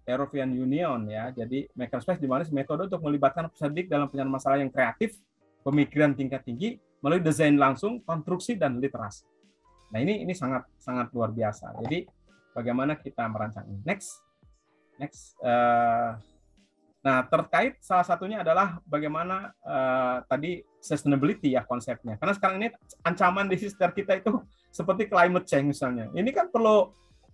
European Union ya. Jadi makerspace di mana metode untuk melibatkan peserta didik dalam penyelesaian masalah yang kreatif, pemikiran tingkat tinggi melalui desain langsung, konstruksi dan literasi. Nah, ini sangat luar biasa. Jadi bagaimana kita merancang ini. Next. Nah, terkait salah satunya adalah bagaimana tadi sustainability ya konsepnya. Karena sekarang ini ancaman di sekitar kita itu seperti climate change misalnya. Ini kan perlu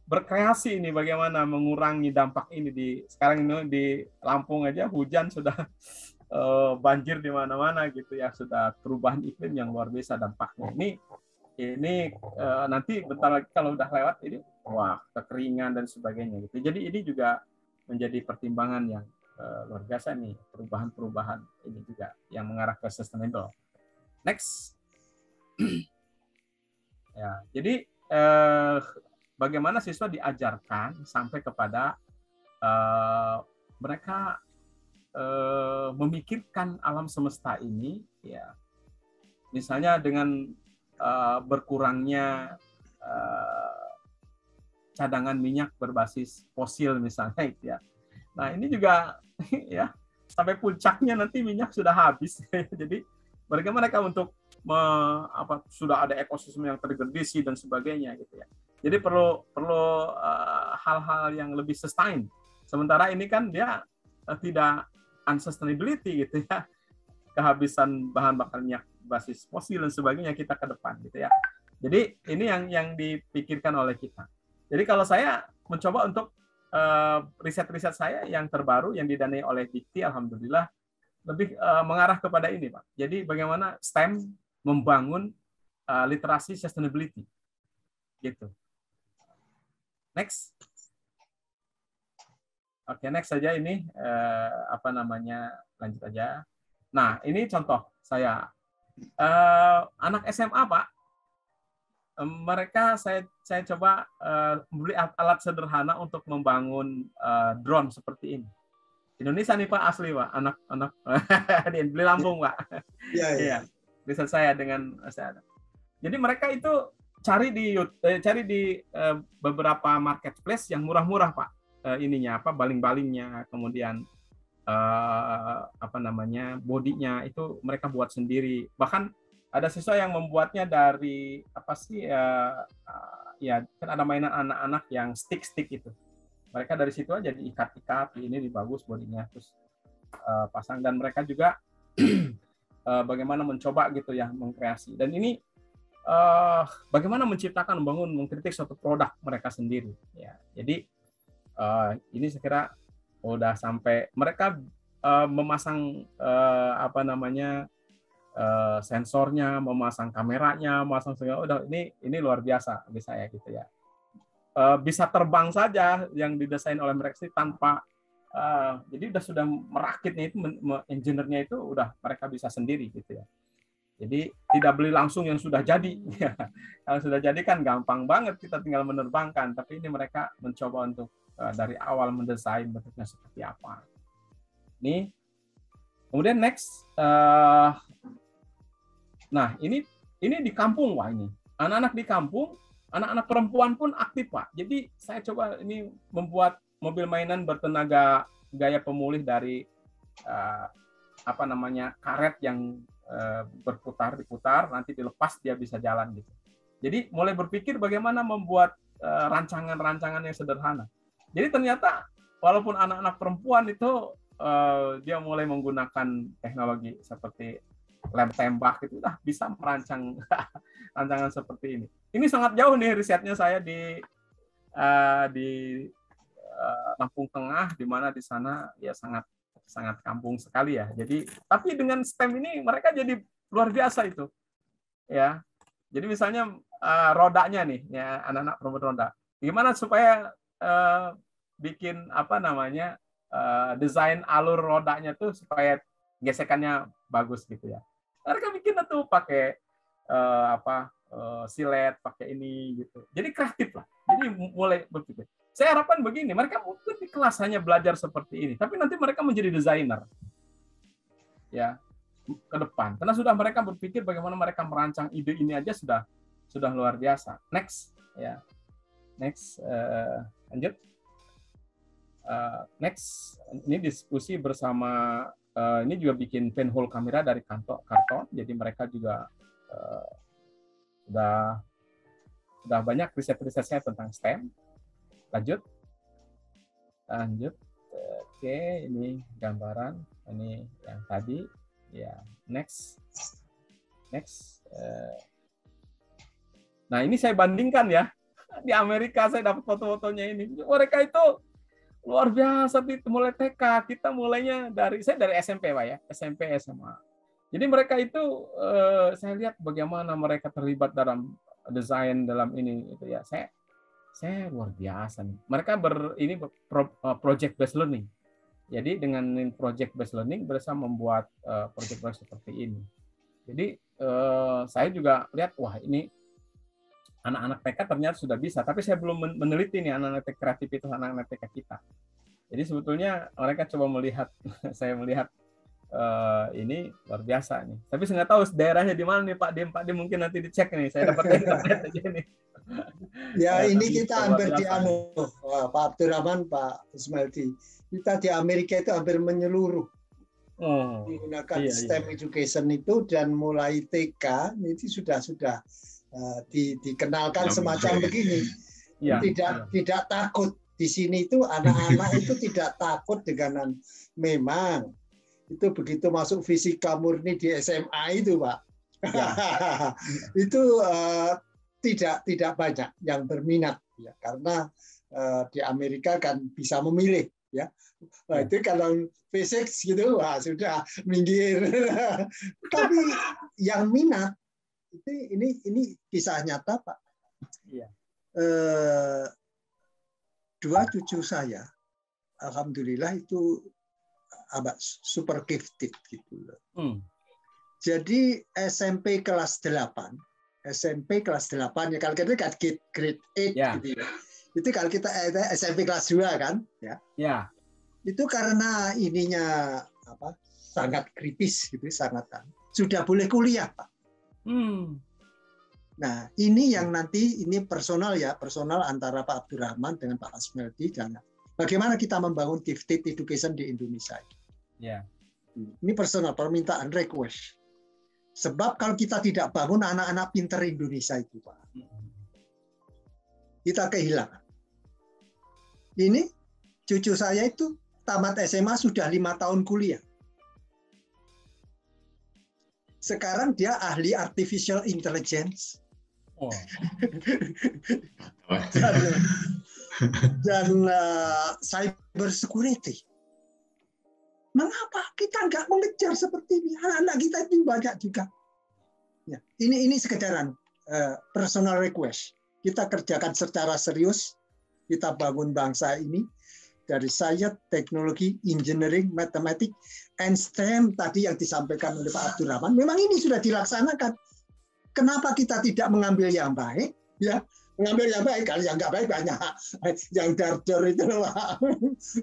berkreasi ini bagaimana mengurangi dampak ini sekarang ini di Lampung aja hujan sudah banjir di mana-mana gitu ya, sudah perubahan iklim yang luar biasa dampaknya. Ini nanti bentar lagi kalau udah lewat ini kekeringan dan sebagainya gitu. Jadi ini juga menjadi pertimbangan yang luar biasa nih, perubahan ini juga yang mengarah ke sustainable. Next. Ya, jadi bagaimana siswa diajarkan sampai kepada mereka memikirkan alam semesta ini, ya, misalnya dengan berkurangnya cadangan minyak berbasis fosil misalnya, itu ya. Nah ini juga ya sampai puncaknya nanti minyak sudah habis, jadi bagaimana mereka untuk sudah ada ekosistem yang tergradasi dan sebagainya gitu ya. Jadi perlu hal-hal yang lebih sustain. Sementara ini kan dia tidak unsustainability gitu ya. Kehabisan bahan bakar minyak basis fosil dan sebagainya kita ke depan gitu ya. Jadi ini yang dipikirkan oleh kita. Jadi kalau saya mencoba untuk riset-riset saya yang terbaru yang didanai oleh Dikti, alhamdulillah lebih mengarah kepada ini, Pak. Jadi bagaimana STEM membangun literasi sustainability gitu. Next. Oke, next saja ini lanjut aja. Nah, ini contoh saya anak SMA, Pak. Mereka saya coba beli alat sederhana untuk membangun drone seperti ini. Indonesia nih Pak, asli Pak, anak-anak beli Lampung Pak. Iya, riset saya dengan saya. Jadi mereka itu cari di beberapa marketplace yang murah-murah Pak. Ininya apa, baling-balingnya, kemudian bodinya itu mereka buat sendiri. Bahkan ada siswa yang membuatnya dari apa sih ya kan ada mainan anak-anak yang stick itu. Mereka dari situ aja diikat-ikat, ini bagus bodinya, terus pasang. Dan mereka juga bagaimana mencoba gitu ya mengkreasi. Dan ini bagaimana menciptakan, mengkritik suatu produk mereka sendiri. Ya, jadi ini saya kira udah sampai mereka memasang sensornya, memasang kameranya, memasang segala. Udah ini luar biasa bagi saya gitu ya. Bisa terbang saja yang didesain oleh mereka sih tanpa jadi sudah merakitnya itu, engineer-nya itu udah mereka bisa sendiri gitu ya. Jadi tidak beli langsung yang sudah jadi. Kalau sudah jadi kan gampang banget, kita tinggal menerbangkan. Tapi ini mereka mencoba untuk dari awal mendesain bentuknya seperti apa. Ini kemudian next. Nah ini di kampung Wah, ini anak-anak di kampung, anak-anak perempuan pun aktif Pak. Jadi saya coba ini membuat mobil mainan bertenaga gaya pemulih dari karet yang diputar, nanti dilepas dia bisa jalan gitu. Jadi mulai berpikir bagaimana membuat rancangan-rancangan yang sederhana. Jadi ternyata walaupun anak-anak perempuan itu dia mulai menggunakan teknologi seperti lem tembak itu bisa merancang rancangan seperti ini. Ini sangat jauh nih risetnya saya di Lampung Tengah, di mana di sana ya sangat kampung sekali ya. Jadi tapi dengan STEM ini mereka jadi luar biasa itu. Ya. Jadi misalnya rodanya nih ya, anak-anak perempuan roda. Gimana supaya bikin desain alur rodanya tuh supaya gesekannya bagus gitu ya. Mereka bikin itu pakai silet, pakai ini gitu. Jadi kreatif lah. Jadi mulai berpikir. Saya harapkan begini, mereka mungkin di kelas hanya belajar seperti ini, tapi nanti mereka menjadi desainer. Ya, ke depan. Karena sudah mereka berpikir bagaimana mereka merancang ide ini aja sudah luar biasa. Next ya. Next lanjut. Next, ini diskusi bersama ini juga bikin pinhole kamera dari karton. Jadi mereka juga sudah banyak riset-riset saya tentang STEM. Lanjut. Oke, ini gambaran. Ini yang tadi. Ya, next. Nah, ini saya bandingkan ya. Di Amerika saya dapat foto-fotonya ini. Mereka itu luar biasa, mulai TK. Kita mulainya saya dari SMP Pak ya, SMP SMA. Jadi mereka itu saya lihat bagaimana mereka terlibat dalam desain dalam ini itu ya. Saya luar biasa nih. Mereka project based learning. Jadi dengan project based learning mereka membuat project seperti ini. Jadi saya juga lihat wah ini anak-anak TK ternyata sudah bisa, tapi saya belum meneliti nih anak-anak TK kreatif itu anak-anak TK kita. Jadi sebetulnya mereka coba melihat, saya melihat ini luar biasa nih. Tapi saya nggak tahu daerahnya di mana nih Pak Dim. Pak Dim mungkin nanti dicek nih. Saya dapat internet aja nih. Ya ini kita hampir di Pak Abdurrahman, Pak Ismaildi. Kita di Amerika itu hampir menyeluruh menggunakan STEM education itu, dan mulai TK itu sudah dikenalkan semacam begini. Tidak takut di sini itu anak-anak itu tidak takut dengan memang itu begitu masuk fisika murni di SMA itu Pak. Itu tidak banyak yang berminat ya, karena di Amerika kan bisa memilih ya. Nah, itu kalau fisik gitu sudah minggir. Tapi yang minat itu ini kisah nyata Pak. Iya. Dua cucu saya alhamdulillah itu super gifted gitu loh. Jadi SMP kelas 8 ya, kalau kita kan grade 8 gitu ya. Itu kalau kita SMP kelas 2 kan ya. Ya. Itu karena ininya apa? Sangat kritis gitu, sangat sudah boleh kuliah, Pak. Nah, ini yang nanti ini personal antara Pak Abdurrahman dengan Pak Asmeldi dan bagaimana kita membangun gifted education di Indonesia. Ya. Ini personal, permintaan, request. Sebab kalau kita tidak bangun anak-anak pinter Indonesia itu, Pak, kita kehilangan. Ini cucu saya itu tamat SMA sudah 5 tahun kuliah. Sekarang dia ahli artificial intelligence. Oh. dan cyber security. Mengapa kita nggak mengejar seperti ini? Anak-anak kita itu banyak juga. Ya, ini sekedaran personal request. Kita kerjakan secara serius. Kita bangun bangsa ini dari science, teknologi, engineering, matematik, and STEM tadi yang disampaikan oleh Pak Abdurrahman. Memang ini sudah dilaksanakan. Kenapa kita tidak mengambil yang baik? Ya, mengambil yang baik. Kalau yang nggak baik banyak. Yang dardor itu,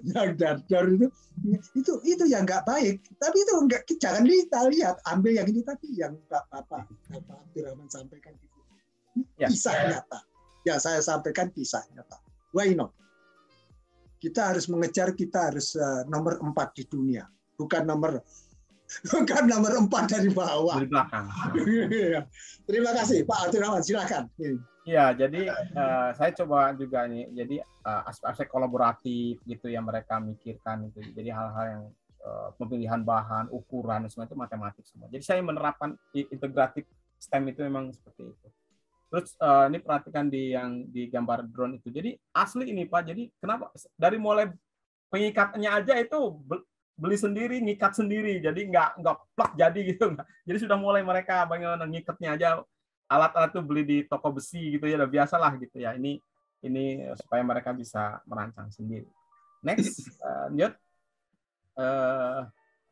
yang dardor itu yang nggak baik. Tapi itu enggak, jangan kita lihat. Ambil yang ini tadi yang Pak Abdurrahman sampaikan itu. Kisah nyata. Ya, saya sampaikan kisah nyata. Why not? Kita harus mengejar, kita harus nomor 4 di dunia, bukan nomor 4 dari bawah. Dari belakang. Terima kasih Pak Abdurrahman, silakan. Iya, jadi saya coba juga nih, jadi aspek-aspek kolaboratif gitu yang mereka mikirkan itu. Jadi hal-hal yang pemilihan bahan, ukuran, semua itu matematik semua. Jadi saya menerapkan integratif STEM itu memang seperti itu. Terus ini perhatikan di gambar drone itu. Jadi asli ini Pak. Jadi kenapa dari mulai pengikatnya aja itu beli sendiri, ngikat sendiri. Jadi nggak plak jadi gitu. Jadi sudah mulai mereka bagaimana ngikatnya aja, alat-alat itu beli di toko besi gitu ya, udah biasalah gitu ya. Ini supaya mereka bisa merancang sendiri. Next, lanjut.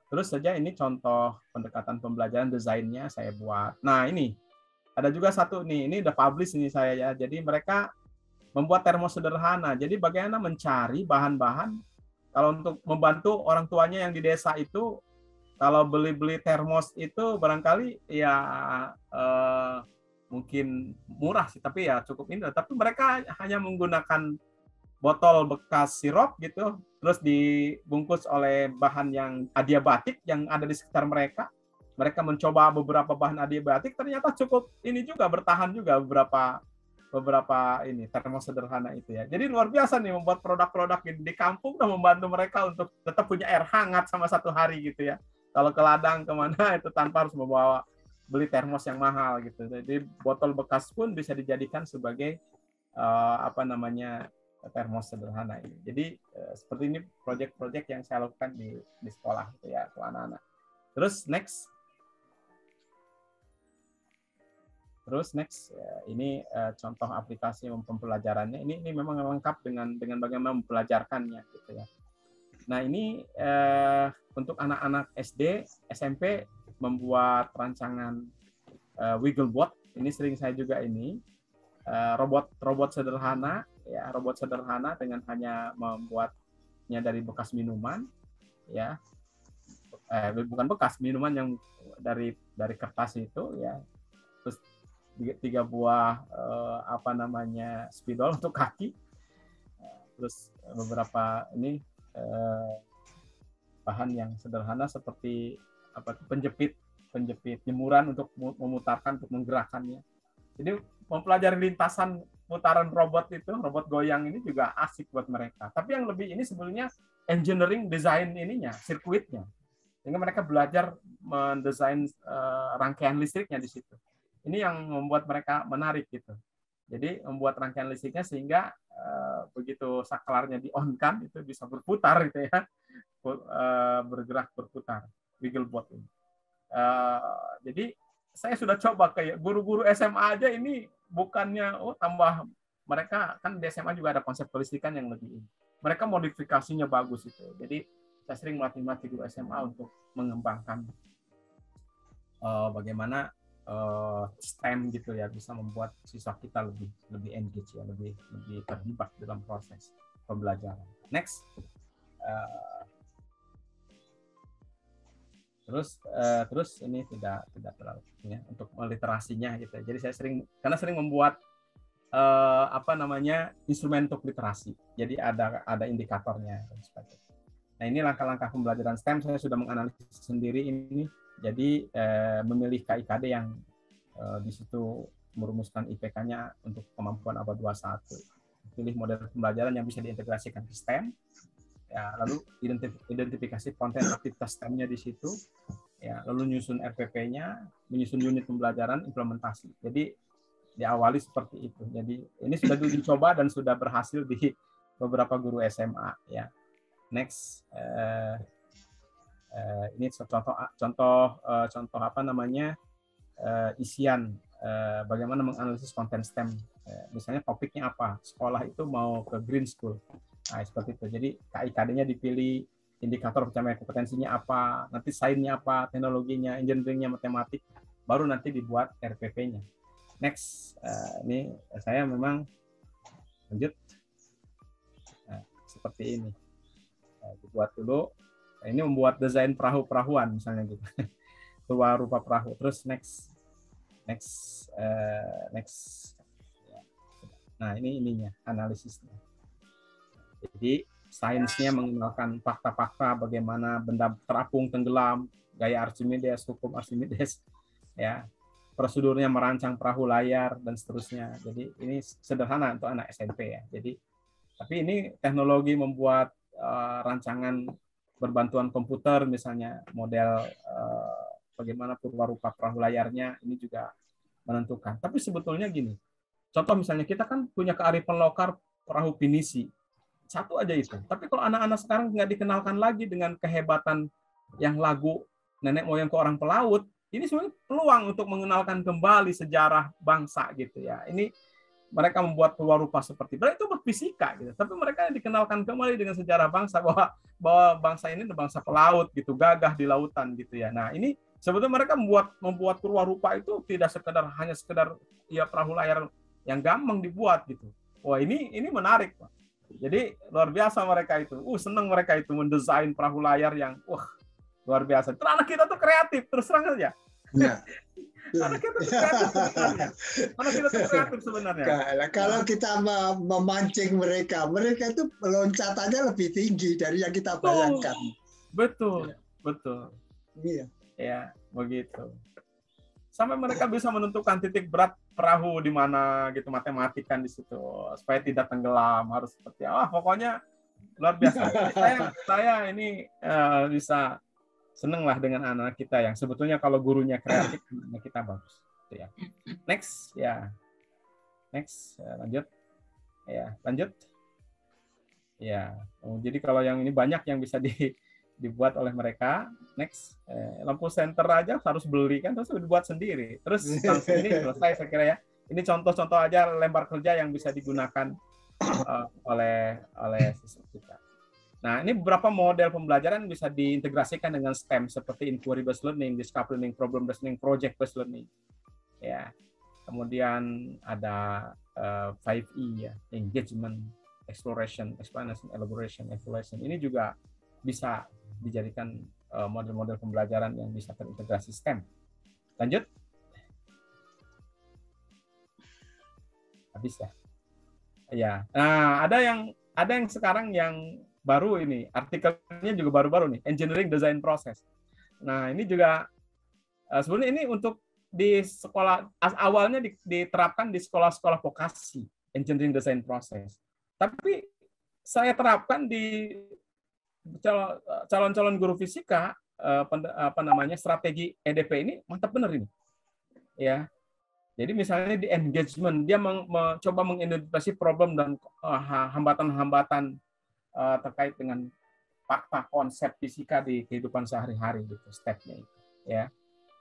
Terus saja ini contoh pendekatan pembelajaran, desainnya saya buat. Nah ini ada juga satu nih, ini udah publish ini saya ya. Jadi mereka membuat termos sederhana. Jadi bagaimana mencari bahan-bahan kalau untuk membantu orang tuanya yang di desa itu, kalau beli termos itu barangkali ya mungkin murah sih, tapi ya cukup ini. Tapi mereka hanya menggunakan botol bekas sirup gitu, terus dibungkus oleh bahan yang adiabatik yang ada di sekitar mereka. Mereka mencoba beberapa bahan adiabatik, ternyata cukup ini juga, bertahan juga beberapa ini termos sederhana itu ya. Jadi luar biasa nih membuat produk-produk di kampung dan membantu mereka untuk tetap punya air hangat sama 1 hari gitu ya. Kalau ke ladang kemana itu tanpa harus beli termos yang mahal gitu. Jadi botol bekas pun bisa dijadikan sebagai termos sederhana ini. Jadi seperti ini proyek-proyek yang saya lakukan di sekolah gitu ya, ke anak-anak. Terus next, ini contoh aplikasi pembelajarannya. Ini memang lengkap dengan bagaimana mempelajarkannya gitu ya. Nah ini untuk anak-anak SD, SMP membuat rancangan Wigglebot. Ini sering saya juga ini robot sederhana ya, robot sederhana dengan hanya membuatnya dari bekas minuman ya. Bukan bekas, minuman yang dari kertas itu ya. Terus 3 buah spidol untuk kaki, terus beberapa ini bahan yang sederhana seperti penjepit jemuran untuk memutarkan, untuk menggerakkannya. Jadi mempelajari lintasan putaran robot goyang ini juga asik buat mereka. Tapi yang lebih ini sebenarnya engineering design ininya, sirkuitnya, sehingga mereka belajar mendesain rangkaian listriknya di situ. Ini yang membuat mereka menarik gitu. Jadi membuat rangkaian listriknya sehingga begitu saklarnya di-on-kan itu bisa berputar gitu ya, bergerak berputar, Wigglebot ini. Jadi saya sudah coba kayak guru-guru SMA aja ini bukannya tambah, mereka kan di SMA juga ada konsep kelistrikan yang lebih ini. Mereka modifikasinya bagus itu. Jadi saya sering melatih guru SMA untuk mengembangkan bagaimana STEM gitu ya, bisa membuat siswa kita lebih engage ya, lebih terlibat dalam proses pembelajaran. Next, Terus ini tidak terlalu ya, untuk literasinya gitu. Jadi saya sering membuat instrumen untuk literasi. Jadi ada indikatornya dan sebagainya. Nah, ini langkah-langkah pembelajaran STEM saya sudah menganalisis sendiri ini. Jadi memilih KIKD yang di situ merumuskan IPK-nya untuk kemampuan abad 21. Pilih model pembelajaran yang bisa diintegrasikan ke STEM. Ya, lalu identifikasi konten aktivitas STEM-nya di situ. Ya, lalu nyusun RPP-nya, menyusun unit pembelajaran, implementasi. Jadi diawali seperti itu. Jadi ini sudah dicoba dan sudah berhasil di beberapa guru SMA. Ya, next, ini contoh isian bagaimana menganalisis konten STEM. Misalnya topiknya apa? Sekolah itu mau ke green school. Nah, seperti itu. Jadi KIKD-nya dipilih, indikator pencapaian kompetensinya apa, nanti sains-nya apa, teknologinya, engineering-nya, matematik, baru nanti dibuat RPP-nya. Next, ini saya memang lanjut seperti ini. Dibuat dulu. Ini membuat desain perahu-perahuan misalnya gitu. Rupa perahu. Terus next. Nah, ini analisisnya. Jadi sainsnya mengenalkan fakta-fakta bagaimana benda terapung tenggelam, gaya Archimedes, hukum Archimedes, ya. Prosedurnya merancang perahu layar dan seterusnya. Jadi ini sederhana untuk anak SMP ya. Jadi tapi ini teknologi membuat rancangan berbantuan komputer misalnya model bagaimana purwarupa perahu layarnya ini juga menentukan. Tapi sebetulnya gini. Contoh misalnya kita kan punya kearifan lokal perahu pinisi. Satu aja itu. Tapi kalau anak-anak sekarang nggak dikenalkan lagi dengan kehebatan yang lagu nenek moyangku orang pelaut, ini sebenarnya peluang untuk mengenalkan kembali sejarah bangsa gitu ya. Ini mereka membuat purwarupa seperti itu fisika gitu. Tapi mereka dikenalkan kembali dengan sejarah bangsa bahwa bangsa ini adalah bangsa pelaut gitu, gagah di lautan gitu ya. Nah, ini sebetulnya mereka membuat purwarupa itu tidak hanya sekedar ya perahu layar yang gampang dibuat gitu. Wah, ini menarik, Pak. Jadi luar biasa mereka itu. Senang mereka itu mendesain perahu layar yang luar biasa. Terus anak kita tuh kreatif, terus terang aja. Ya. Anak kita tuh kreatif sebenarnya. Kalau kita memancing mereka itu loncatannya lebih tinggi dari yang kita bayangkan. Betul. Iya. Ya, begitu. Sampai mereka bisa menentukan titik berat perahu di mana gitu, matematika di situ supaya tidak tenggelam harus seperti pokoknya luar biasa. Saya ini bisa seneng lah dengan anak kita yang sebetulnya kalau gurunya kreatif, anak kita bagus. Ya. Next, lanjut. Ya, lanjut. Ya, jadi kalau yang ini banyak yang bisa dibuat oleh mereka. Next, lampu senter aja harus beli kan, terus dibuat sendiri. Terus langsung ini selesai saya kira ya. Ini contoh-contoh aja lembar kerja yang bisa digunakan oleh siswa kita. Nah, ini beberapa model pembelajaran bisa diintegrasikan dengan STEM seperti inquiry based learning, discovery learning, problem based learning, project based learning. Ya. Kemudian ada 5E ya, engagement, exploration, explanation, elaboration, evaluation. Ini juga bisa dijadikan model-model pembelajaran yang bisa terintegrasi STEM. Lanjut. Habis ya. Ya. Nah, ada yang sekarang yang baru ini, artikelnya juga baru-baru nih, engineering design process. Nah, ini juga sebenarnya ini untuk di sekolah awalnya diterapkan di sekolah-sekolah vokasi, engineering design process. Tapi saya terapkan di calon-calon guru fisika strategi EDP ini mantap benar ini. Ya. Jadi misalnya di engagement dia mencoba mengidentifikasi problem dan hambatan-hambatan terkait dengan fakta konsep fisika di kehidupan sehari-hari gitu stepnya itu ya.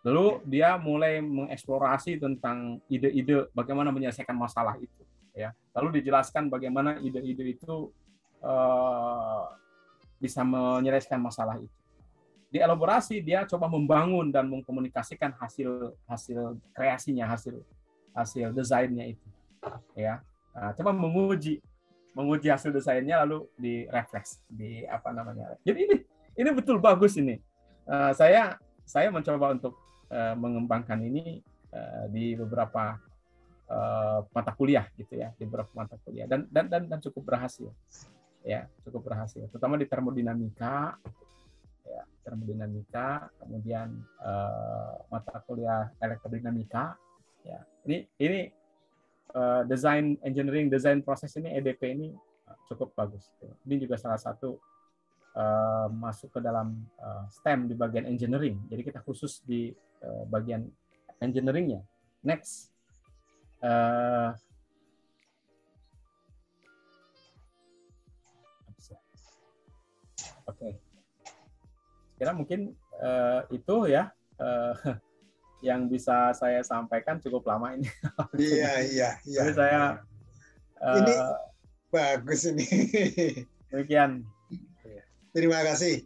Lalu dia mulai mengeksplorasi tentang ide-ide bagaimana menyelesaikan masalah itu ya. Lalu dijelaskan bagaimana ide-ide itu bisa menyelesaikan masalah itu. Di elaborasi dia coba membangun dan mengkomunikasikan hasil kreasinya, hasil desainnya itu ya. Coba menguji hasil desainnya lalu direfleks Jadi ini betul bagus ini. Saya saya mencoba untuk mengembangkan ini di beberapa mata kuliah gitu ya, di beberapa mata kuliah dan cukup berhasil. Ya, cukup berhasil, terutama di termodinamika, ya, termodinamika, kemudian mata kuliah elektrodinamika, ya. Ini desain engineering, desain proses ini EDP ini cukup bagus. Ini juga salah satu masuk ke dalam STEM di bagian engineering. Jadi kita khusus di bagian engineeringnya. Next. Oke. Kira mungkin itu ya yang bisa saya sampaikan, cukup lama ini. Iya. Jadi saya ini bagus ini. Demikian. Terima kasih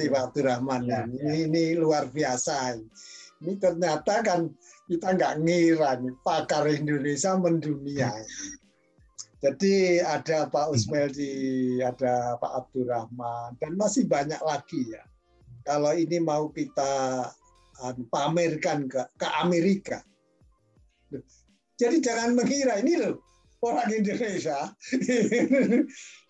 Pak Abdurrahman. Ya, ini luar biasa. Ini ternyata kan kita nggak ngira nih, pakar Indonesia mendunia. Jadi ada Pak Usmeldi, ada Pak Abdurrahman, dan masih banyak lagi ya. Kalau ini mau kita pamerkan ke Amerika. Jadi jangan mengira ini loh orang Indonesia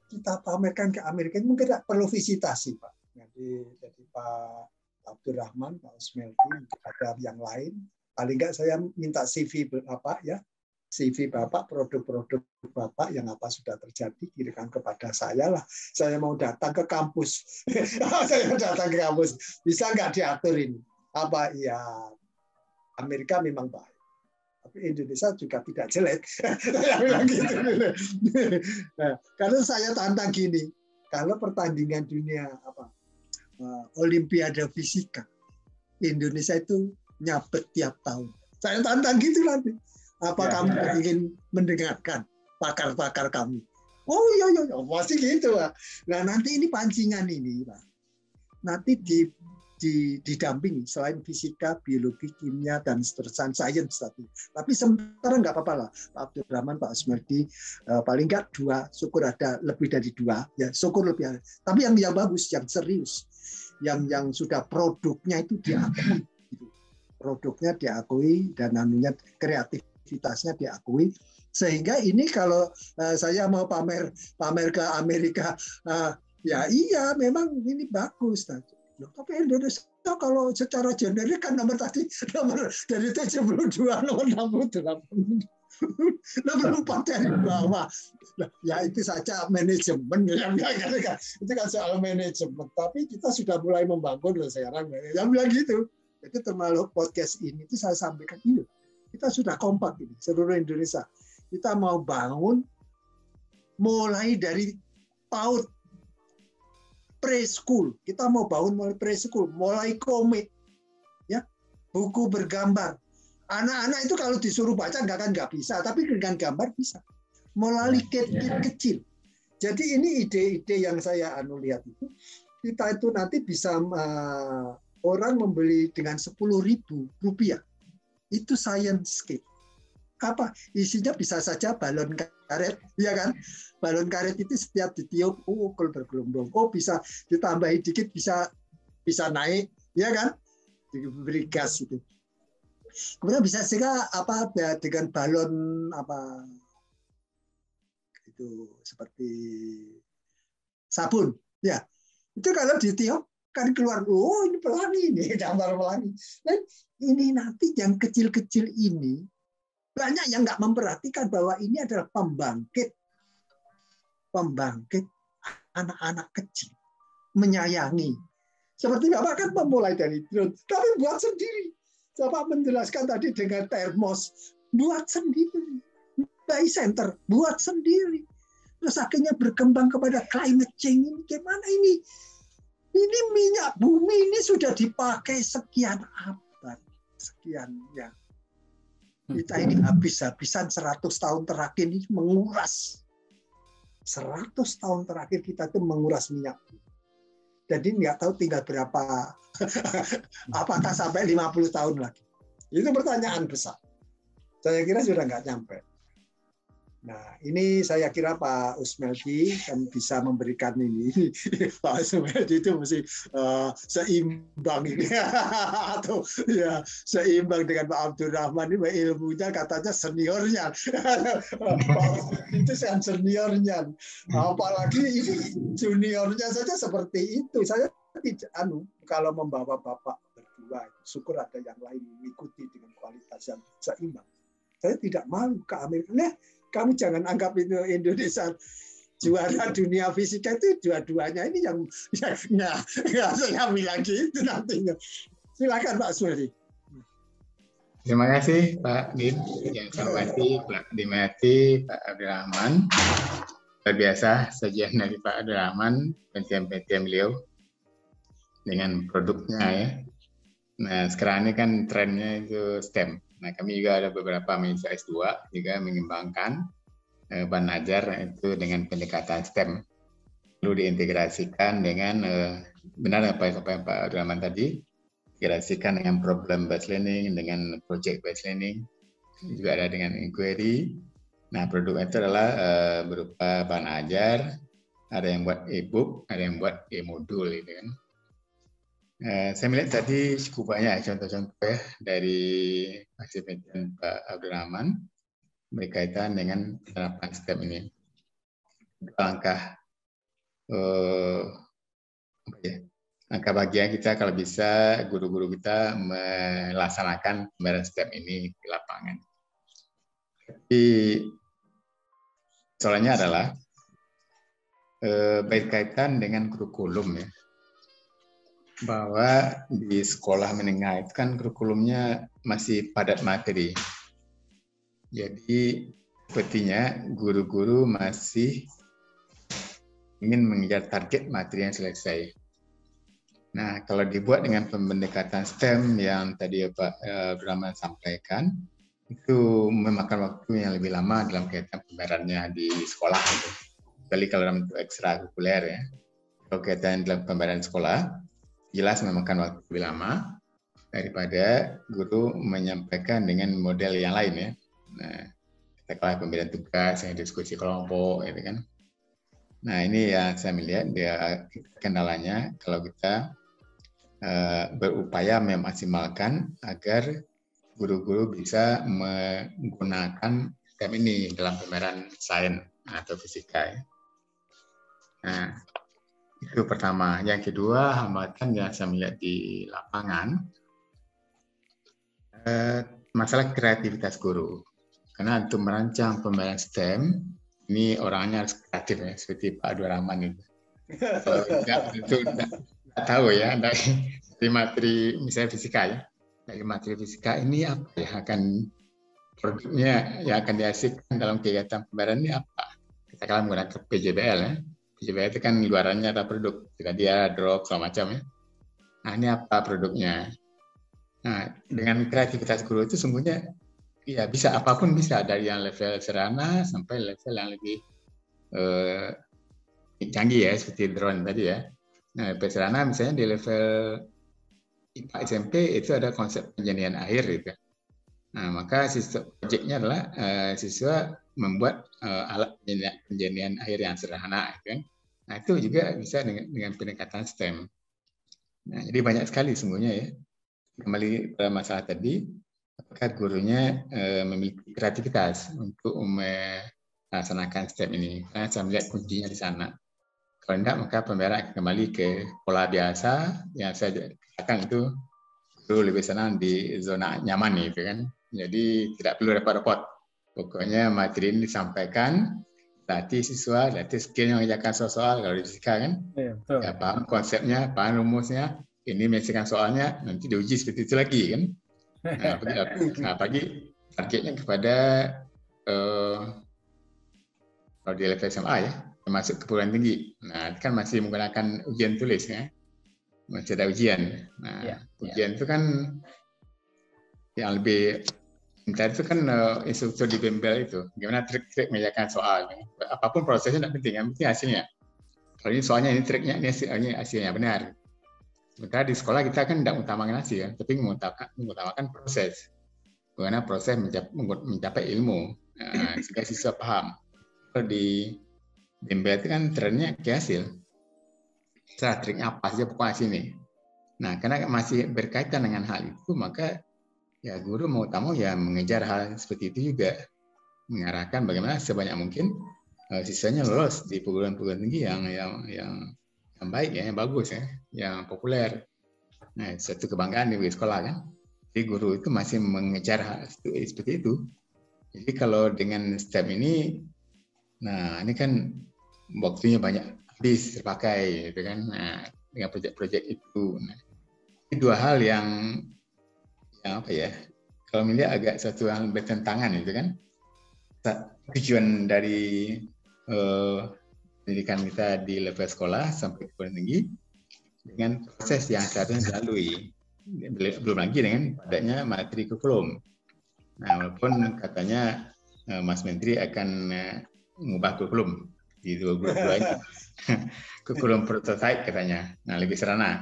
kita pamerkan ke Amerika, ini mungkin perlu visitasi Pak. Jadi Pak Abdurrahman, Pak Usmeldi, ada yang lain. Paling nggak saya minta CV Bapak ya. CV Bapak, produk-produk Bapak yang apa sudah terjadi, kirimkan kepada saya lah. Saya mau datang ke kampus. Saya datang ke kampus. Bisa nggak diatur ini? Apa ya, Amerika memang baik. Tapi Indonesia juga tidak jelek. Saya bilang gitu. Nah, karena saya tantang gini, kalau pertandingan dunia Olimpiade Fisika, Indonesia itu nyabet tiap tahun. Saya tantang gitu nanti. Apa kamu ingin mendengarkan pakar-pakar kami? Oh iya, pasti gitu Pak. Nah nanti ini pancingan ini Pak. Nanti didampingi selain fisika, biologi, kimia, dan seterusnya, sains tapi sementara nggak apa-apa lah. Pak Abdurrahman, Pak Usmeldi, paling nggak 2, syukur ada lebih dari 2, ya syukur lebih ada. Tapi yang bagus, yang serius, yang sudah produknya itu diakui, produknya diakui dan namanya kreativitasnya diakui, sehingga ini kalau saya mau pamer ke Amerika, ya iya memang ini bagus. Tapi Indonesia kalau secara generik kan nomor dari 72 nomor 68 nomor 4 dari bawah. Ya itu saja manajemen itu kan soal manajemen. Tapi kita sudah mulai membangun loh sekarang. Yang bilang gitu. Jadi termasuk podcast ini itu saya sampaikan ini. Kita sudah kompak ini seluruh Indonesia. Kita mau bangun mulai dari PAUD, preschool, kita mau bangun mulai preschool, mulai komik, ya, buku bergambar. Anak-anak itu kalau disuruh baca nggak bisa, tapi dengan gambar bisa. Mulai kecil. Jadi ini ide-ide yang saya lihat itu, kita itu nanti bisa orang membeli dengan Rp10.000. Itu science kit. Apa isinya bisa saja balon karet, ya kan? Balon karet itu setiap ditiup, bergelombang. Bisa ditambahi dikit, bisa naik, ya kan? Diberi gas itu. Kemudian bisa juga dengan balon itu seperti sabun, ya. Itu kalau ditiup kan keluar, ini pelangi nih, gambar pelangi. Dan ini nanti yang kecil-kecil ini banyak yang nggak memperhatikan bahwa ini adalah pembangkit anak-anak kecil, menyayangi. Seperti Bapak kan memulai dari drone, tapi buat sendiri. Bapak menjelaskan tadi dengan termos, buat sendiri. By center, buat sendiri. Terus akhirnya berkembang kepada climate change ini. Gimana ini? Ini minyak bumi ini sudah dipakai sekian abad, sekian ya. Kita ini habis-habisan 100 tahun terakhir ini menguras. 100 tahun terakhir kita itu menguras minyak. Jadi nggak tahu tinggal berapa, apakah sampai 50 tahun lagi. Itu pertanyaan besar. Saya kira sudah nggak nyampe. Nah, ini saya kira Pak Usmelki kan bisa memberikan ini. Pak Usmelki itu mesti seimbang ini atau ya seimbang dengan Pak Abdurrahman ini ilmunya katanya seniornya. Pak Usmelki itu seniornya. Apalagi ini juniornya saja seperti itu. Saya tidak kalau membawa Bapak berdua, syukur ada yang lain mengikuti dengan kualitas yang seimbang. Saya tidak malu ke Amerika. Nah, kamu jangan anggap itu Indonesia juara dunia fisika itu dua-duanya ini yang saya bilang gitu nantinya. Silakan Pak Suli. Terima kasih Pak Din, yang saya hormati Pak Dimyati, Pak Abdurrahman. Luar biasa sajian dari Pak Abdurrahman, penelitian beliau dengan produknya ya. Nah sekarang ini kan trennya itu STEM. Nah, kami juga ada beberapa mahasiswa S2 juga mengembangkan bahan ajar itu dengan pendekatan STEM. Perlu diintegrasikan dengan benar apa yang Pak Abdurrahman tadi, integrasikan dengan problem based learning, dengan project based learning, juga ada dengan inquiry. Nah, produk itu adalah berupa bahan ajar, ada yang buat e-book, ada yang buat e-modul gitu kan. Saya melihat tadi cukup banyak contoh-contoh ya dari hasil penelitian Pak Abdurrahman berkaitan dengan penerapan STEM ini. Langkah langkah bagian kita kalau bisa guru-guru kita melaksanakan pembelajaran STEM ini di lapangan. Tapi soalnya adalah berkaitan dengan kurikulum ya. Bahwa di sekolah menengah itu kan kurikulumnya masih padat materi. Jadi sepertinya guru-guru masih ingin mengejar target materi yang selesai. Nah, kalau dibuat dengan pendekatan STEM yang tadi Pak Abdurrahman sampaikan, itu memakan waktu yang lebih lama dalam kaitan pembelajarannya di sekolah. Kecuali kalau dalam bentuk ekstrakurikuler ya. Kalau kaitan dalam pembelajaran sekolah, jelas memakan waktu lebih lama daripada guru menyampaikan dengan model yang lain ya. Nah, katakanlah pemberian tugas, yang diskusi kelompok, gitu kan. Nah, ini yang saya melihat dia kendalanya kalau kita berupaya memaksimalkan agar guru-guru bisa menggunakan STEM ini dalam pembelajaran sains atau fisika. Ya. Nah, itu pertama. Yang kedua, hambatan yang saya melihat di lapangan, masalah kreativitas guru. Karena untuk merancang pembelajaran STEM, ini orangnya harus kreatif ya, seperti Pak Abdurrahman itu. Kalau tidak tahu ya, dari materi misalnya fisika ya, dari materi fisika ini apa ya akan produknya yang akan dihasilkan dalam kegiatan pembelajaran ini apa? Kita akan menggunakan PJBL ya. PJBL itu kan luarannya ada produk, jika dia drop segala macam ya. Nah ini apa produknya? Nah dengan kreativitas guru itu sungguhnya ya bisa apapun bisa, dari yang level sederhana sampai level yang lebih canggih ya seperti drone tadi ya. Nah level sederhana misalnya di level IPA SMP itu ada konsep penjenian air gitu. Nah maka siswa proyeknya adalah siswa membuat alat penjenian air yang sederhana gitu kan. Nah itu juga bisa dengan pendekatan STEM. Nah jadi banyak sekali sungguhnya ya. Kembali pada masalah tadi, apakah gurunya memiliki kreativitas untuk melaksanakan STEM ini? Karena saya melihat kuncinya di sana. Kalau tidak, maka pembelajaran kembali ke pola biasa yang saya katakan itu guru lebih senang di zona nyaman itu kan. Jadi tidak perlu repot-repot. Pokoknya materi ini disampaikan, latih siswa, latih skill yang mengerjakan soal-soal. Kalau di fisika kan, ya paham konsepnya, paham rumusnya, ini menyelesaikan soalnya, nanti diuji seperti itu lagi kan. Nah, pagi targetnya kepada kalau di level SMA ya, termasuk ke perguruan tinggi. Nah, kan masih menggunakan ujian tulis ya, masih ada ujian. Nah, ujian itu kan yang lebih minta itu kan instruktur di bimbel itu, gimana trik-trik mengerjakan soal. Apapun prosesnya tidak penting, yang penting hasilnya. Kalau ini soalnya ini triknya, ini hasilnya benar. Sementara di sekolah kita kan tidak mengutamakan hasil, tapi mengutamakan proses. Bagaimana proses mencapai ilmu. sehingga siswa paham. Kalau di MBA itu kan trennya ke hasil. Triknya apa saja pokoknya sini. Nah, karena masih berkaitan dengan hal itu, maka ya guru mau tak mau ya mengejar hal seperti itu juga, mengarahkan bagaimana sebanyak mungkin siswanya lolos di perguruan-perguruan tinggi yang baik ya, yang bagus ya, yang populer. Nah, suatu kebanggaan di sekolah kan. Jadi guru itu masih mengejar hal seperti itu. Jadi kalau dengan STEM ini, nah ini kan waktunya banyak habis terpakai, gitu kan. Nah, dengan proyek-proyek itu, nah, ini dua hal yang apa ya? Kalau melihat agak satu hal bertentangan, gitu kan. Tujuan dari pendidikan kita di level sekolah sampai perguruan tinggi dengan proses yang seharusnya dilalui. Belum lagi dengan adanya materi kurikulum. Nah, walaupun katanya Mas Menteri akan mengubah kurikulum di 2022 ini. Kurikulum prototype katanya. Nah, lebih serana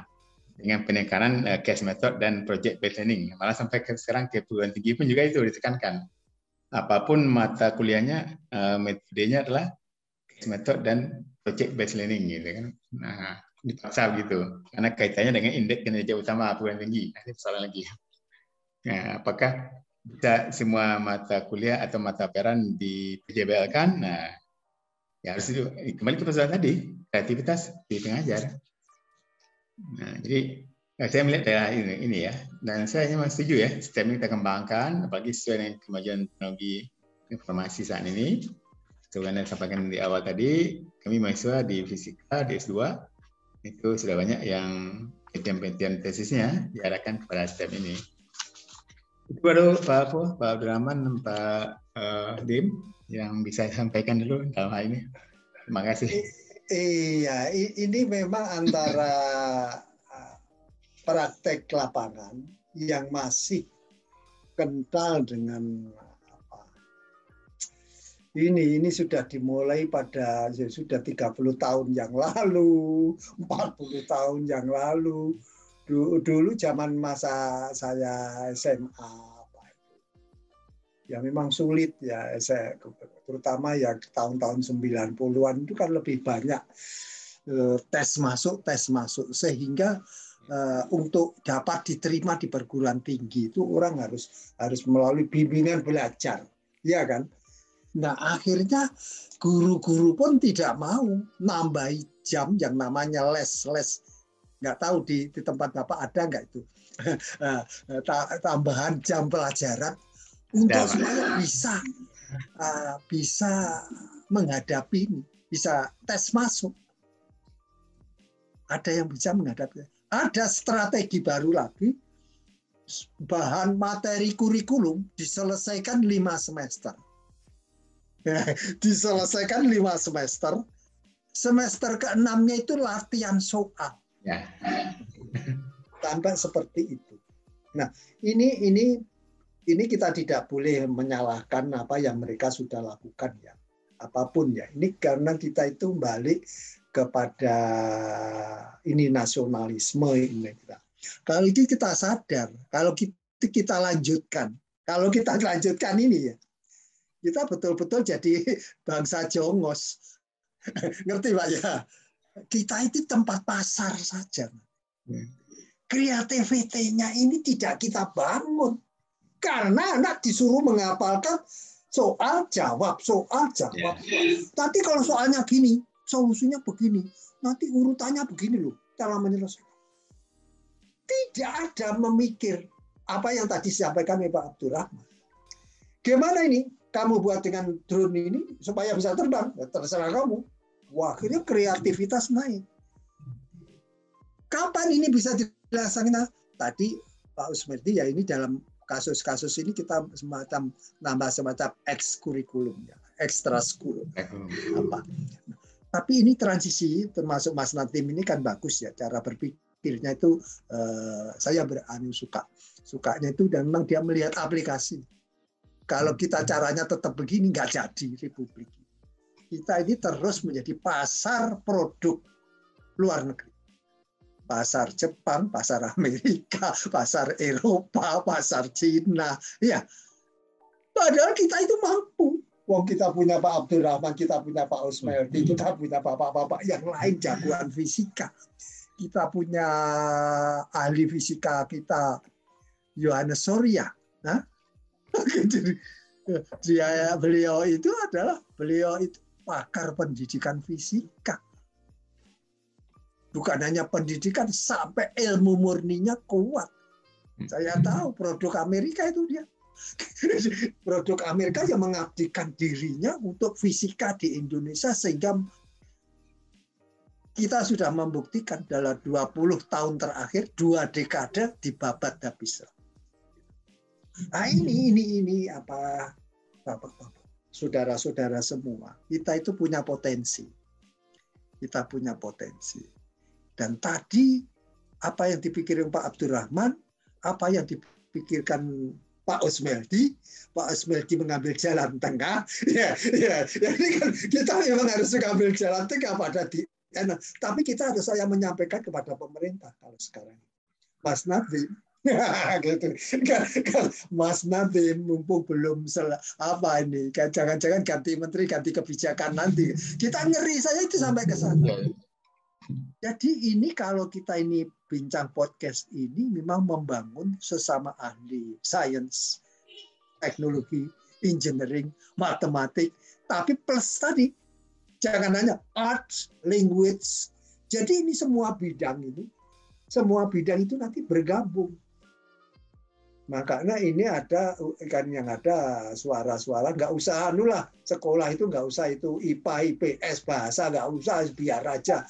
dengan penekanan case method dan project based learning. Malah sampai sekarang ke perguruan tinggi pun juga itu ditekankan. Apapun mata kuliahnya, metodenya adalah case method dan project based learning, gitu kan. Nah, dipaksa gitu, karena kaitannya dengan indeks kinerja utama perguruan tinggi. Nah, ini persoalan lagi. Nah, apakah bisa semua mata kuliah atau mata pelajaran di PJBL-kan? Nah, ya harus kembali ke persoalan tadi, kreativitas di pengajar. Nah, jadi saya melihat ya ini ya, dan saya memang setuju ya, STEM ini kita kembangkan, apalagi sesuai dengan kemajuan teknologi informasi saat ini. Seperti yang saya sampaikan di awal tadi, kami mahasiswa di fisika, di S2, itu sudah banyak yang penelitian tesisnya diarahkan kepada STEM ini. Itu baru Pak Abdurrahman, Pak Dim yang bisa sampaikan dulu dalam hal ini. Terima kasih. Iya, ini memang antara praktek lapangan yang masih kental dengan ini sudah dimulai pada sudah 30 tahun yang lalu, 40 tahun yang lalu. Dulu zaman masa saya SMA, ya memang sulit ya, terutama ya tahun-tahun 90-an itu kan lebih banyak tes masuk sehingga untuk dapat diterima di perguruan tinggi itu orang harus melalui bimbingan belajar, ya kan? Nah, akhirnya guru-guru pun tidak mau nambahi jam yang namanya les. Nggak tahu di tempat Bapak ada nggak itu tambahan jam pelajaran untuk supaya bisa menghadapi ini, bisa tes masuk. Ada yang bisa menghadapi. Ada strategi baru lagi, bahan materi kurikulum diselesaikan 5 semester. Diselesaikan 5 semester. Semester ke-6-nya itu latihan soal. Ya. Sampai seperti itu. Nah, ini kita tidak boleh menyalahkan apa yang mereka sudah lakukan ya. Apapun ya. Ini karena kita itu balik kepada ini nasionalisme ini kita. Kalau itu kita sadar, kalau kita lanjutkan ini ya, kita betul-betul jadi bangsa jongos. Ngerti Pak ya? Kita itu tempat pasar saja. Kreativitinya ini tidak kita bangun. Karena anak disuruh menghafalkan soal jawab. Nanti kalau soalnya gini, solusinya begini. Nanti urutannya begini loh, cara menyelesaikan. Tidak ada memikir apa yang tadi disampaikan oleh Pak Abdurrahman. Gimana ini? Kamu buat dengan drone ini supaya bisa terbang, ya terserah kamu. Wah, akhirnya kreativitas naik. Kapan ini bisa dilaksanakan? Tadi Pak Usmerdi ya ini dalam kasus-kasus ini kita semacam nambah semacam ekskurikulum ya, ekstra school. Apa? Tapi ini transisi termasuk Mas Natim ini kan bagus ya cara berpikirnya itu saya sukanya itu dan memang dia melihat aplikasi. Kalau kita caranya tetap begini, nggak jadi Republik. Kita ini terus menjadi pasar produk luar negeri. Pasar Jepang, pasar Amerika, pasar Eropa, pasar Cina. Ya, padahal kita itu mampu. Wong kita punya Pak Abdurrahman, kita punya Pak Usmeldi, kita punya bapak-bapak yang lain jagoan fisika. Kita punya ahli fisika kita, Yohanes Surya. Nah, jadi beliau itu pakar pendidikan fisika. Bukan hanya pendidikan, sampai ilmu murninya kuat. Saya tahu produk Amerika itu dia. Produk Amerika yang mengabdikan dirinya untuk fisika di Indonesia, sehingga kita sudah membuktikan dalam 20 tahun terakhir 2 dekade dibabat habis. Nah, ini apa Bapak-bapak, saudara-saudara semua, kita itu punya potensi. Kita punya potensi. Dan tadi apa yang dipikirkan Pak Abdurrahman, apa yang dipikirkan Pak Usmeldi mengambil jalan tengah. Jadi kan kita memang harus mengambil jalan tengah pada tapi kita harus saya menyampaikan kepada pemerintah kalau sekarang. Mas Nadiem, gitu. Mas Nadiem mumpung belum ini, jangan-jangan ganti menteri, ganti kebijakan nanti. Kita ngeri saya itu sampai ke sana. Jadi ini kalau kita ini bincang podcast ini memang membangun sesama ahli sains, teknologi, engineering, matematik, tapi plus tadi jangan hanya art, language. Jadi ini semua bidang itu nanti bergabung. Makanya ini ada kan yang ada suara-suara nggak usah sekolah itu nggak usah itu IPA, IPS, bahasa nggak usah, biar aja.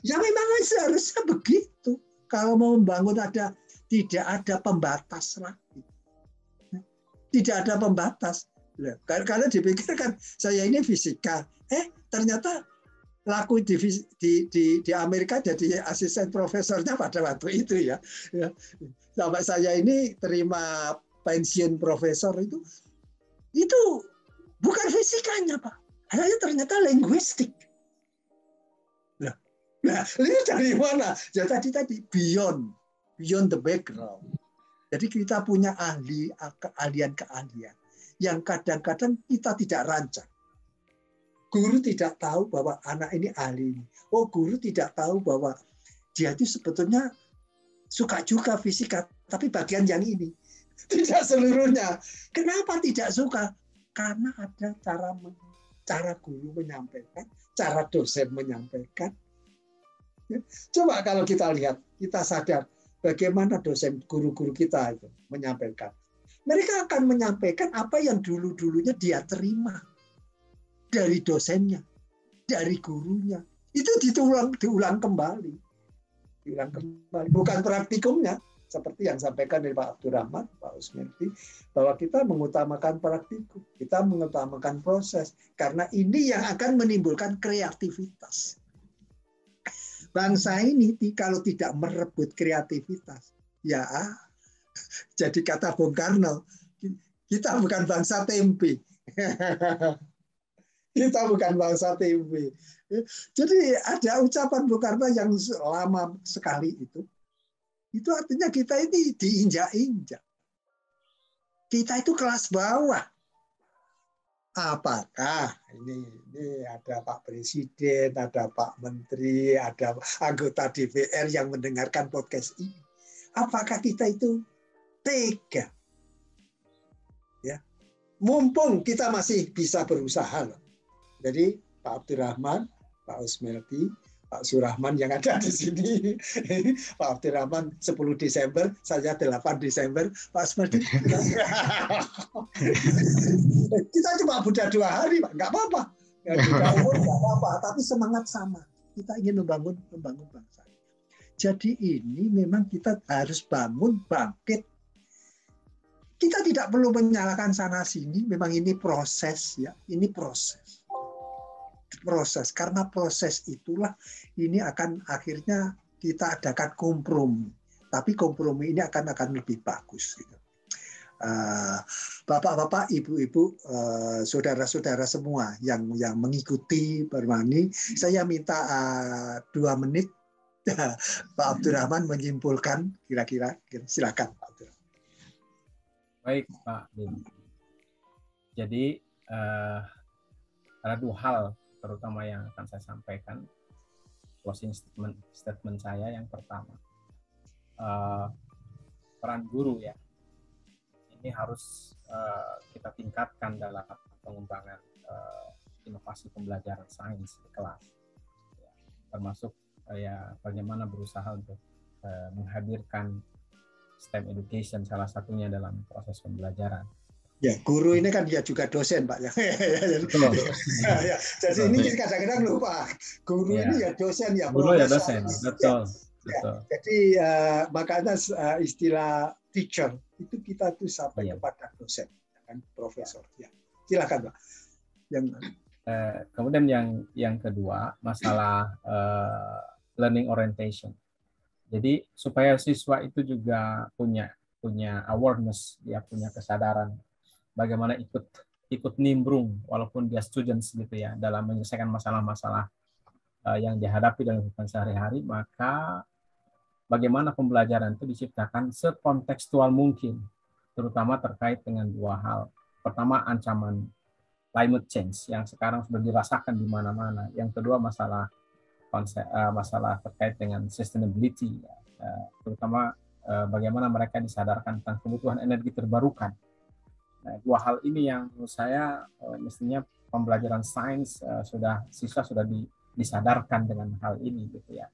Ya memang seharusnya begitu. Kalau mau membangun tidak ada pembatas lagi. Tidak ada pembatas. Karena dipikirkan saya ini fisika, ternyata laku di Amerika jadi asisten profesornya pada waktu itu ya. Sampai saya ini terima pensiun profesor itu bukan fisikanya Pak, saya ternyata linguistik. Nah, ini dari mana? Ya tadi beyond the background. Jadi kita punya keahlian yang kadang-kadang kita tidak rancang. Guru tidak tahu bahwa anak ini ahli ini. Oh, guru tidak tahu bahwa dia itu sebetulnya suka juga fisika, tapi bagian yang ini. Tidak seluruhnya. Kenapa tidak suka? Karena ada cara guru menyampaikan, cara dosen menyampaikan. Coba kalau kita lihat, kita sadar bagaimana dosen guru-guru kita itu menyampaikan. Mereka akan menyampaikan apa yang dulu-dulunya dia terima dari dosennya, dari gurunya. Itu diulang kembali. Bukan praktikumnya, seperti yang sampaikan dari Pak Abdurrahman, Pak Usmeldi, bahwa kita mengutamakan praktikum, kita mengutamakan proses, karena ini yang akan menimbulkan kreativitas. Bangsa ini kalau tidak merebut kreativitas, ya jadi kata Bung Karno, kita bukan bangsa tempe. Kita bukan bangsa tempe. Jadi ada ucapan Bung Karno yang lama sekali itu. Itu artinya kita ini diinjak-injak. Kita itu kelas bawah. Apakah ini ada Pak Presiden, ada Pak Menteri, ada anggota DPR yang mendengarkan podcast ini? Apakah kita itu tega? Ya, mumpung kita masih bisa berusaha loh. Jadi Pak Abdurrahman, Pak Usmeldi, Pak Surahman yang ada di sini, Pak Abdurrahman 10 Desember, saya 8 Desember, Pak Usmeldi. Kita cuma beda 2 hari, Pak, nggak apa-apa. Beda umur nggak apa-apa, tapi semangat sama. Kita ingin membangun bangsa. Jadi ini memang kita harus bangkit. Kita tidak perlu menyalahkan sana sini, memang ini proses ya, ini proses. Karena proses itulah ini akan akhirnya kita adakan kompromi, tapi kompromi ini akan lebih bagus gitu. Bapak-bapak, ibu-ibu, saudara-saudara semua yang mengikuti Permani, saya minta 2 menit Pak Abdurrahman menyimpulkan kira-kira, silakan Pak Abdurrahman. Baik Pak Bin. Jadi ada 2 hal terutama yang akan saya sampaikan closing statement saya. Yang pertama, peran guru ya, ini harus kita tingkatkan dalam pengembangan inovasi pembelajaran sains di kelas, ya, termasuk ya bagaimana berusaha untuk menghadirkan STEM education salah satunya dalam proses pembelajaran. Ya, guru ini kan dia juga dosen, Pak. Ya, jadi ini kadang-kadang lupa. Guru ini ya dosen, ya guru ya dosen, betul. Ya, jadi makanya istilah teacher itu kita tuh sampai kepada dosen, kan profesor. Ya, silakan, Pak. Kemudian yang kedua, masalah learning orientation. Jadi supaya siswa itu juga punya awareness, dia punya kesadaran bagaimana ikut nimbrung walaupun dia students gitu ya dalam menyelesaikan masalah-masalah yang dihadapi dalam kehidupan sehari-hari, maka bagaimana pembelajaran itu diciptakan sekontekstual mungkin, terutama terkait dengan 2 hal. Pertama, ancaman climate change yang sekarang sudah dirasakan di mana-mana. Yang kedua, masalah terkait dengan sustainability, terutama bagaimana mereka disadarkan tentang kebutuhan energi terbarukan. Nah, 2 hal ini yang menurut saya mestinya pembelajaran sains siswa sudah disadarkan dengan hal ini gitu ya.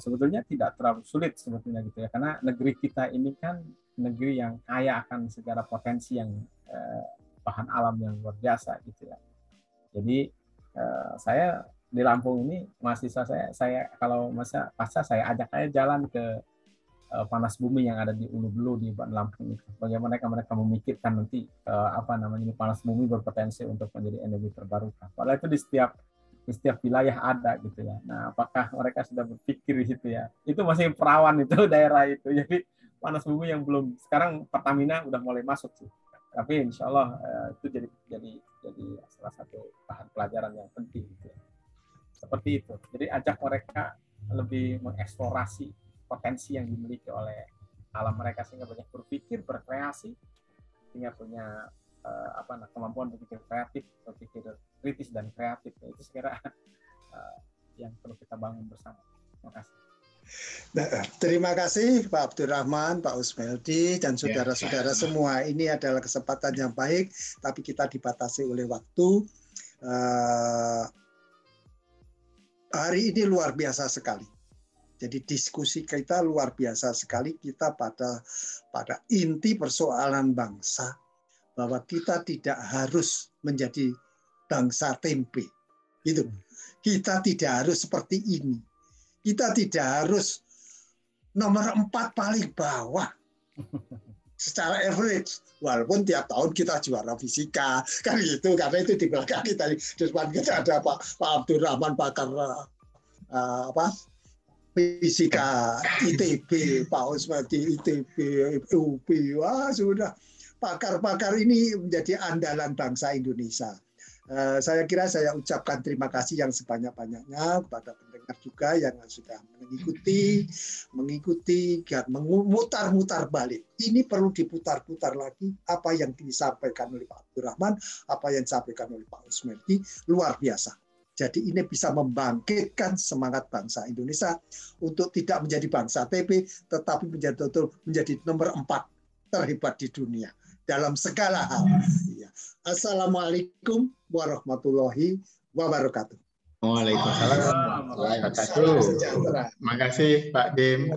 Sebetulnya tidak terlalu sulit sebetulnya gitu ya, karena negeri kita ini kan negeri yang kaya akan segala potensi yang bahan alam yang luar biasa gitu ya. Jadi saya di Lampung ini mahasiswa saya kalau masa pasca saya ajak aja jalan ke panas bumi yang ada di Ulu Belu di Lampung itu. Bagaimana mereka memikirkan nanti panas bumi berpotensi untuk menjadi energi terbarukan. Padahal itu di setiap wilayah ada gitu ya. Nah, apakah mereka sudah berpikir di situ ya? Itu masih perawan itu daerah itu. Jadi panas bumi yang belum, sekarang Pertamina udah mulai masuk sih. Tapi insya Allah itu jadi salah satu bahan pelajaran yang penting gitu ya. Seperti itu. Jadi ajak mereka lebih mengeksplorasi potensi yang dimiliki oleh alam mereka sehingga banyak berpikir, berkreasi, sehingga punya kemampuan berpikir kreatif, berpikir kritis dan kreatif. Itu sekira yang perlu kita bangun bersama. Terima kasih. Terima kasih Pak Abdurrahman, Pak Usmeldi, dan saudara-saudara semua. Ini adalah kesempatan yang baik, tapi kita dibatasi oleh waktu. Hari ini luar biasa sekali. Jadi diskusi kita luar biasa sekali. Kita pada inti persoalan bangsa, bahwa kita tidak harus menjadi bangsa tempe. Gitu. Kita tidak harus seperti ini. Kita tidak harus nomor 4 paling bawah secara average, walaupun tiap tahun kita juara fisika kan gitu, karena itu di belakang kita, di depan kita ada Pak Abdurrahman, pakar fisika ITB, Pak Usmeldi ITB, UP, wah sudah pakar-pakar ini menjadi andalan bangsa Indonesia. Saya kira saya ucapkan terima kasih yang sebanyak-banyaknya kepada pendengar juga yang sudah mengikuti, memutar-mutar balik. Ini perlu diputar-putar lagi apa yang disampaikan oleh Pak Abdurrahman, apa yang disampaikan oleh Pak Usmeldi, luar biasa. Jadi ini bisa membangkitkan semangat bangsa Indonesia untuk tidak menjadi bangsa TP, tetapi menjadi nomor 4 terhebat di dunia dalam segala hal. Assalamualaikum warahmatullahi wabarakatuh. Waalaikumsalam warahmatullahi wabarakatuh. Terima kasih Pak Dim.